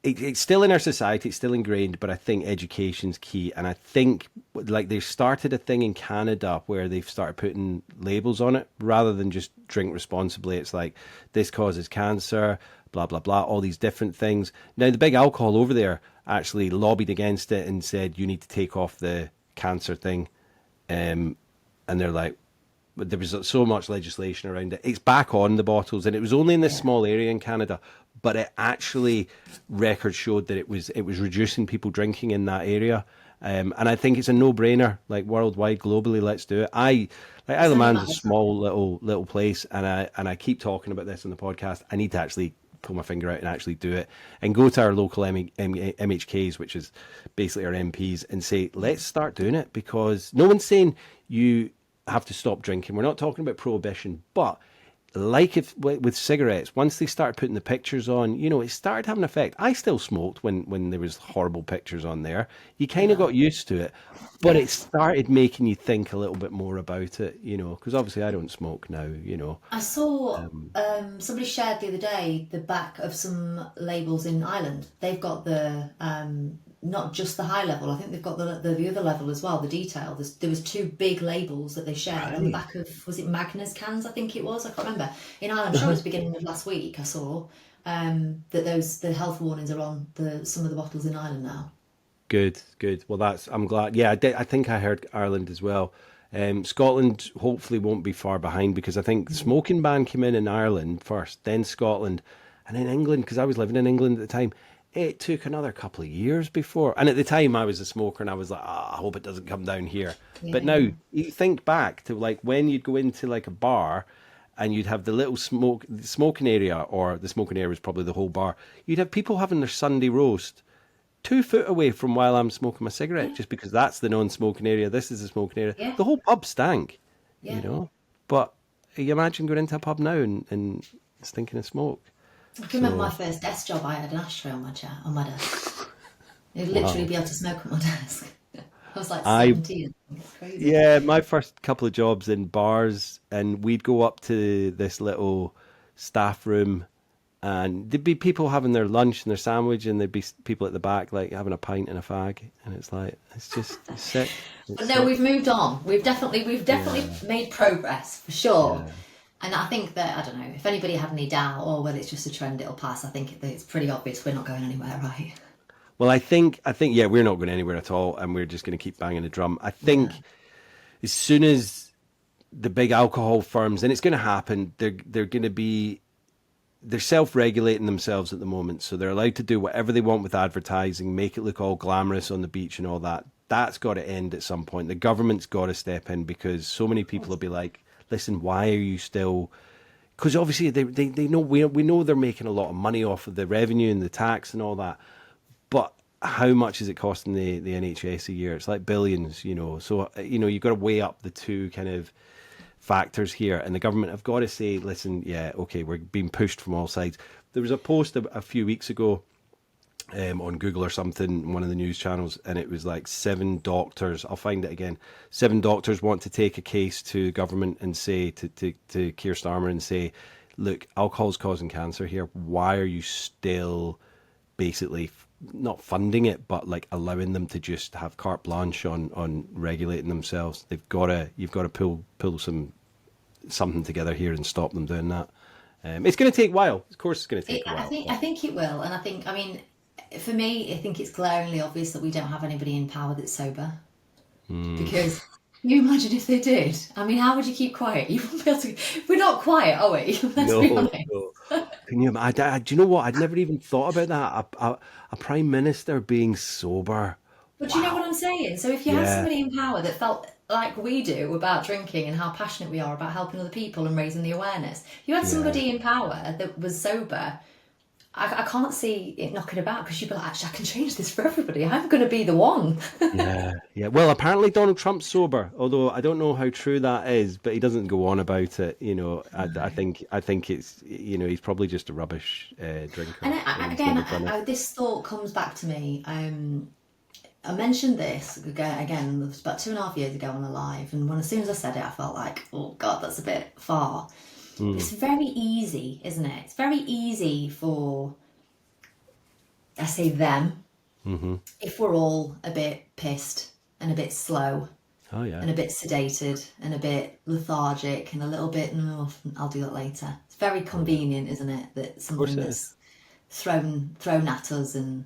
it's still in our society, it's still ingrained, but I think education's key. And I think like they've started a thing in Canada where they've started putting labels on it rather than just drink responsibly. It's like this causes cancer, blah, blah, blah, all these different things. Now, the big alcohol over there actually lobbied against it and said, you need to take off the cancer thing. And they're like, but there was so much legislation around it. It's back on the bottles, and it was only in this Yeah. small area in Canada, but it actually records showed that it was reducing people drinking in that area. And I think it's a no-brainer, like worldwide, globally. Let's do it. Isle It's of only a Man's a matter of time. small little place, and I keep talking about this on the podcast. I need to actually pull my finger out and actually do it, and go to our local MHKs, which is basically our MPs, and say, let's start doing it because no one's saying you have to stop drinking. We're not talking about prohibition, but like if with cigarettes, once they started putting the pictures on, it started having an effect. I still smoked when there was horrible pictures on there. You kind of Yeah. got used to it, but Yeah. it started making you think a little bit more about it, because obviously I don't smoke now. I saw somebody shared the other day the back of some labels in Ireland. They've got the not just the high level. I think they've got the other level as well. The detail. There was two big labels that they shared on the Right. back of, was it Magners cans? I think it was. I can't remember. In Ireland, I'm sure it was beginning of last week. I saw. that the health warnings are on some of the bottles in Ireland now. Good, good. Well, I'm glad. Yeah, I think I heard Ireland as well. Scotland hopefully won't be far behind because I think the smoking ban came in Ireland first, then Scotland, and then England. Because I was living in England at the time, it took another couple of years before. And at the time, I was a smoker, and I was like, I hope it doesn't come down here. But now Yeah. you think back to like when you'd go into like a bar. And you'd have the little smoking area, or the smoking area was probably the whole bar. You'd have people having their Sunday roast 2 foot away from while I'm smoking my cigarette, Yeah. just because that's the non-smoking area. This is the smoking area. Yeah. The whole pub stank, you Yeah. know. But you imagine going into a pub now and stinking of smoke. I can remember my So first desk job. I had an ashtray on my chair, on my desk. You'd literally wow. be able to smoke at my desk. I was like I 17. It's crazy. Yeah, my first couple of jobs in bars, and we'd go up to this little staff room, and there'd be people having their lunch and their sandwich, and there'd be people at the back like having a pint and a fag, and it's like it's sick. It's But no, sick. we've moved on. We've definitely Yeah, made progress for sure. yeah. And I think that, I don't know, if anybody had any doubt or whether it's just a trend, it'll pass. I think it's pretty obvious we're not going anywhere, right? Well, I think, yeah, we're not going anywhere at all, and we're just going to keep banging the drum. I Yeah. think as soon as the big alcohol firms, and it's going to happen, they're going to be they're self-regulating themselves at the moment, so they're allowed to do whatever they want with advertising, make it look all glamorous on the beach and all that. That's got to end at some point. The government's got to step in because so many people will be like, "Listen, why are you still?" Because obviously they know we know they're making a lot of money off of the revenue and the tax and all that, but how much is it costing the NHS a year? It's like billions, you know. So you've got to weigh up the two kind of factors here, and the government have got to say, listen, yeah, okay, we're being pushed from all sides. There was a post a few weeks ago on Google or something, one of the news channels, and it was like 7 doctors. I'll find it again. 7 doctors want to take a case to government and say to Keir Starmer and say, look, alcohol's causing cancer here. Why are you still basically not funding it, but like allowing them to just have carte blanche on regulating themselves? You've got to pull something together here and stop them doing that. It's going to take a while. Of course, it's going to take a I while. think I think it will, and I mean, for me, I think it's glaringly obvious that we don't have anybody in power that's sober. Because can you imagine if they did? I mean, how would you keep quiet? You wouldn't be able to. We're not quiet, are we? Let's be No, honest. no. Can you? Do you know what? I'd never even thought about that. A prime minister being sober. But you know what Wow. I'm saying? So if you had Yeah, somebody in power that felt like we do about drinking and how passionate we are about helping other people and raising the awareness, you had yeah. somebody in power that was sober. I can't see it knocking about because you'd be like, actually, I can change this for everybody. I'm going to be the one. Yeah, yeah. Well, apparently Donald Trump's sober, although I don't know how true that is. But he doesn't go on about it. I think it's he's probably just a rubbish And drinker, and he's again, never done it. this thought comes back to me. I mentioned this again, it was about 2.5 years ago on a live, and as soon as I said it, I felt like, oh God, that's a bit far. Mm, It's very easy, isn't it? It's very easy for, I say them, hmm. if we're all a bit pissed and a bit slow Oh yeah, and a bit sedated and a bit lethargic and a little bit, no, I'll do that later. It's very convenient, isn't it? That of course something it is. that's thrown at us and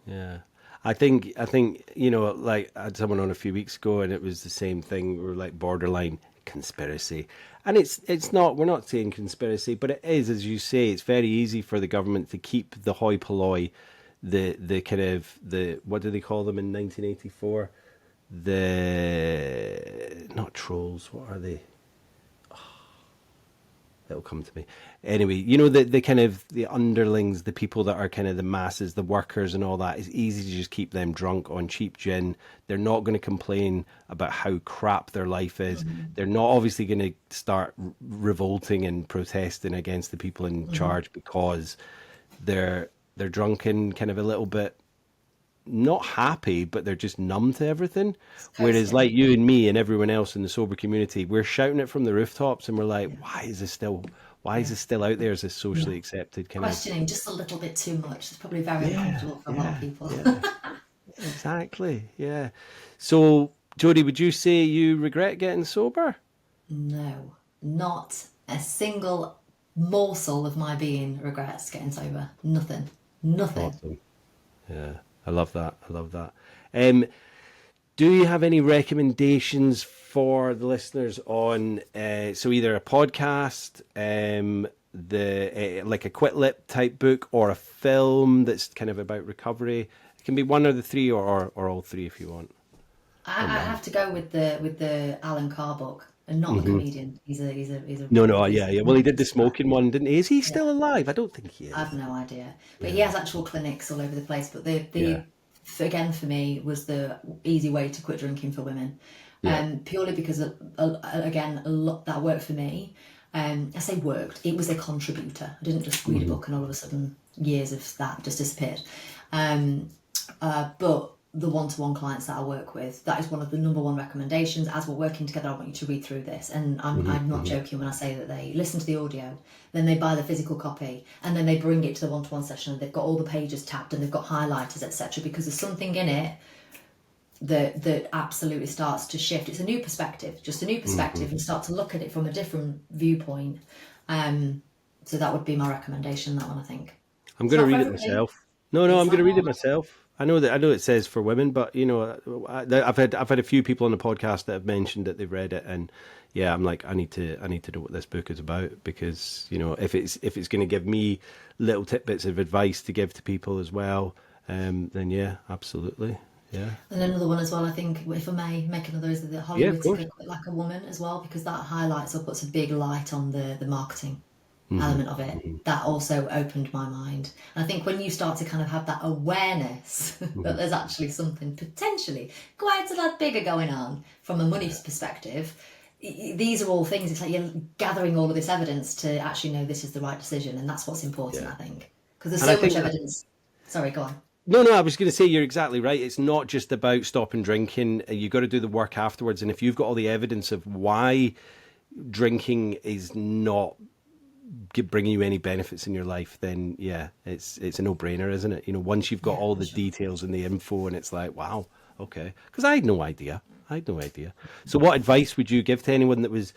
Yeah. I think, like I had someone on a few weeks ago and it was the same thing. We were like borderline conspiracy. And it's not, we're not saying conspiracy, but it is, as you say, it's very easy for the government to keep the hoi polloi, the kind of the what do they call them in 1984? The not trolls, what are they? It'll come to me. Anyway, the kind of the underlings, the people that are kind of the masses, the workers and all that. It's easy to just keep them drunk on cheap gin. They're not going to complain about how crap their life is. They're not obviously going to start revolting and protesting against the people in charge because they're drunk and kind of a little bit not happy, but they're just numb to everything. Whereas, coasting. like you and me and everyone else in the sober community, we're shouting it from the rooftops, and we're like, Yeah, why is yeah, this still out there as a yeah. socially accepted kind of? Questioning just a little bit too much. It's probably very Yeah, uncomfortable for a lot of yeah, people. yeah, exactly. Yeah. So, Jody, would you say you regret getting sober? No, not a single. morsel of my being regrets getting sober. Nothing. Nothing. Awesome. Yeah, I love that. I love that. Um, do you have any recommendations for the listeners on so either a podcast, the like a quit lip type book, or a film that's kind of about recovery? It can be one or the three, or all three if you want. I, Don't I mind. have to go with the Alan Carr book, and not the Hmm. comedian. He's a No, no, he's yeah, a yeah. Well, he did the tremendous guy. smoking one, didn't he? Is he Yeah. still alive? I don't think he I have is. no idea, but he Yeah, has actual clinics all over the place. But yeah, again for me was the easy way to quit drinking for women, yeah. purely because again a lot that worked for me. I say worked. It was a contributor. I didn't just read a Hmm. book and all of a sudden years of that just disappeared. Um, but the one-to-one clients that I work with, that is one of the number one recommendations. As we're working together, I want you to read through this. And Hmm. I'm not Hmm. joking when I say that they listen to the audio, then they buy the physical copy, and then they bring it to the one-to-one session, and they've got all the pages tabbed, and they've got highlighters, etc. Because there's something in it that absolutely starts to shift. It's a new perspective, just a new perspective, Hmm. and start to look at it from a different viewpoint. Um, so that would be my recommendation. That one, I think. I'm It's going to not for read it everybody. myself. No, no, It's I'm going to read it not. myself. I know it says for women, but I've had a few people on the podcast that have mentioned that they've read it, and yeah, I'm like, I need to know what this book is about, because if it's going to give me little tidbits of advice to give to people as well, then yeah, absolutely, yeah, And another one as well, I think, if I may make another, is the yeah, of Hollywood course. Secret Quit Like a Woman as well, because that highlights or puts a big light on the marketing Hmm. element of it. Hmm. That also opened my mind. And I think when you start to kind of have that awareness Hmm. that there's actually something potentially quite a lot bigger going on from a money Yeah, perspective, these are all things. It's like you're gathering all of this evidence to actually know this is the right decision, and that's what's important, yeah, I think, because there's and I so much think that. evidence. Sorry, go on. No, no, I was going to say you're exactly right. It's not just about stopping drinking. You got to do the work afterwards. And if you've got all the evidence of why drinking is not bringing you any benefits in your life, then yeah, it's a no brainer, isn't it? Once you've got Yeah, all for the sure. details and the info, and it's like, wow, okay. Because I had no idea. I had no idea. So, what advice would you give to anyone that was,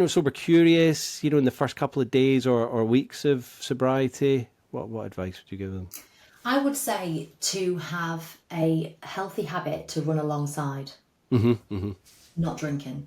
sober curious, in the first couple of days or weeks of sobriety? What advice would you give them? I would say to have a healthy habit to run alongside, Hmm. Hmm. not drinking.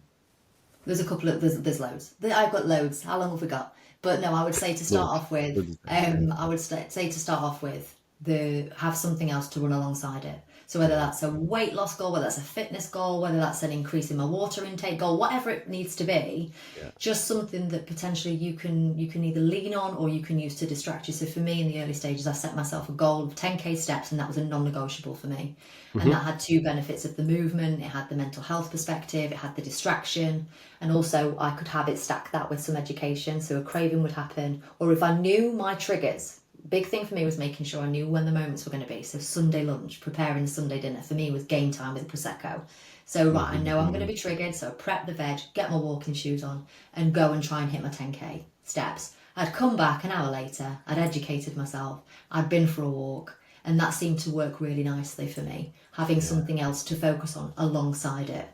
There's a couple of there's loads. I've got loads. How long have we got? But no, I would say to start Loads. off with, Loads of things. Yeah. I would say to start off with the have something else to run alongside it. So whether that's a weight loss goal, whether that's a fitness goal, whether that's an increase in my water intake goal, whatever it needs to be, Yeah. just something that potentially you can either lean on or you can use to distract you. So for me in the early stages, I set myself a goal of 10k steps, and that was a non-negotiable for me. And Hmm. that had two benefits of the movement. It had the mental health perspective, it had the distraction, and also I could have it stack that with some education. So a craving would happen, or if I knew my triggers. Big thing for me was making sure I knew when the moments were going to be. So Sunday lunch, preparing the Sunday dinner for me was game time with Prosecco. So right, I Hmm. know I'm going to Hmm. be triggered. So prep the veg, get my walking shoes on, and go and try and hit my 10k steps. I'd come back an hour later. I'd educated myself. I'd been for a walk, and that seemed to work really nicely for me. Having Yeah. something else to focus on alongside it.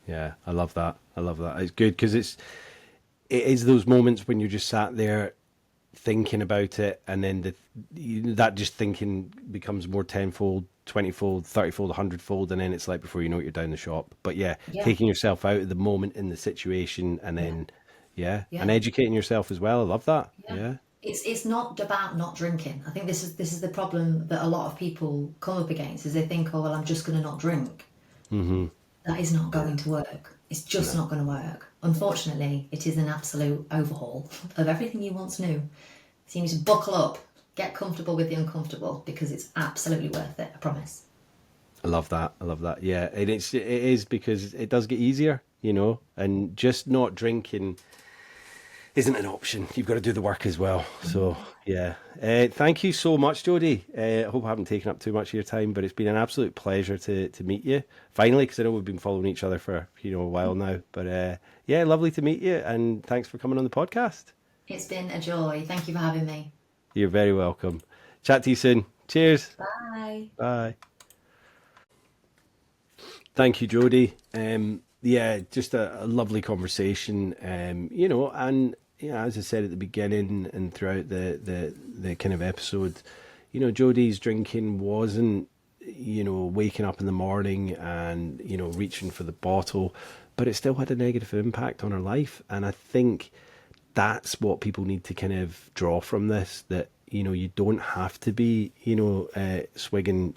Yeah. I love that. I love that. It's good because it is those moments when you're just sat there thinking about it, and then that just thinking becomes more tenfold, 20-fold, 30-fold, 100-fold, and then it's like before you know it, you're down the shop. But yeah, Yeah, taking yourself out of the moment in the situation, and yeah, then yeah, and yeah. educating yourself as well. I love that. Yeah. Yeah. It's not about not drinking. I think this is the problem that a lot of people come up against is they think, oh well, I'm just going to not drink. Hmm. That is not Yeah. going to work. It's just No. not going to work. Unfortunately, it is an absolute overhaul of everything you once knew. So you need to buckle up, get comfortable with the uncomfortable because it's absolutely worth it. I promise. I love that. I love that. Yeah, and it is because it does get easier, and just not drinking isn't an option. You've got to do the work as well. So yeah, thank you so much, Jodie. I hope I haven't taken up too much of your time, but it's been an absolute pleasure to meet you finally, because I know we've been following each other for a while now. But yeah, lovely to meet you, and thanks for coming on the podcast. It's been a joy. Thank you for having me. You're very welcome. Chat to you soon. Cheers. Bye. Bye. Thank you, Jodie. Yeah, just a lovely conversation. And yeah, as I said at the beginning and throughout the kind of episode, Jodie's drinking wasn't, waking up in the morning and, reaching for the bottle, but it still had a negative impact on her life. And I think that's what people need to kind of draw from this, that, you don't have to be, swigging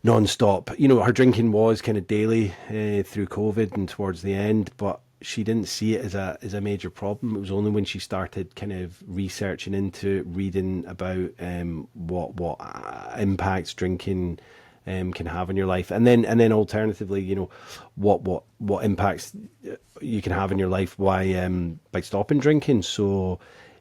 non-stop. Her drinking was kind of daily through COVID and towards the end, but she didn't see it as a major problem. It was only when she started kind of researching into reading about what impacts drinking can have on your life, and then alternatively, what impacts you can have in your life by stopping drinking. So,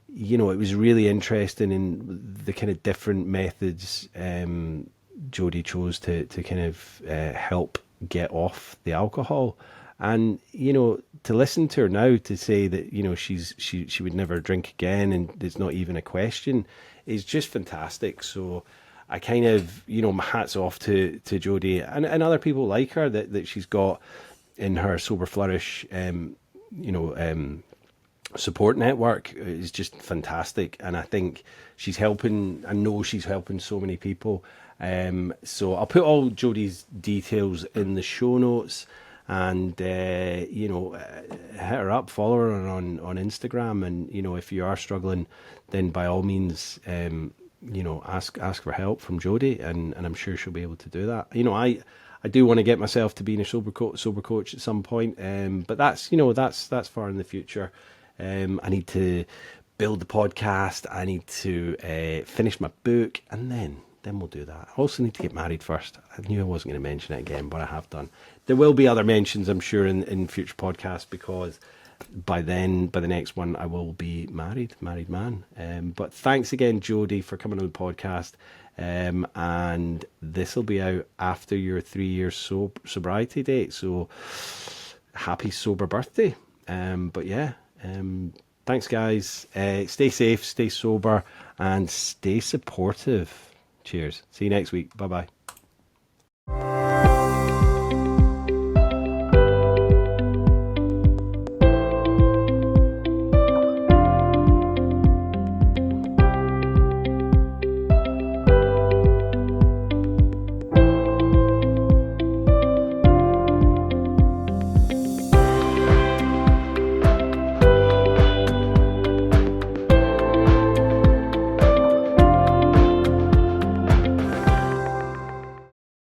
it was really interesting in the kind of different methods Jodie chose to kind of help get off the alcohol. And to listen to her now to say that she would never drink again and it's not even a question is just fantastic. So I kind of my hats off to Jodie and other people like her that she's got in her Sober Flourish support network is just fantastic, and I think I know she's helping so many people. So I'll put all Jodie's details in the show notes, and hit her up, follow her on Instagram, and if you are struggling, then by all means ask for help from Jodie, and I'm sure she'll be able to do that. I do want to get myself to being a sober coach at some point, but that's far in the future. I need to build the podcast. I need to finish my book, and then we'll do that. I also need to get married first. I knew I wasn't going to mention it again, but I have done. There will be other mentions, I'm sure, in future podcasts, because by the next one, I will be married man. But thanks again, Jodie, for coming on the podcast. And this will be out after your 3-year sobriety date. So happy sober birthday. But yeah, thanks, guys. Stay safe, stay sober, and stay supportive. Cheers. See you next week. Bye bye.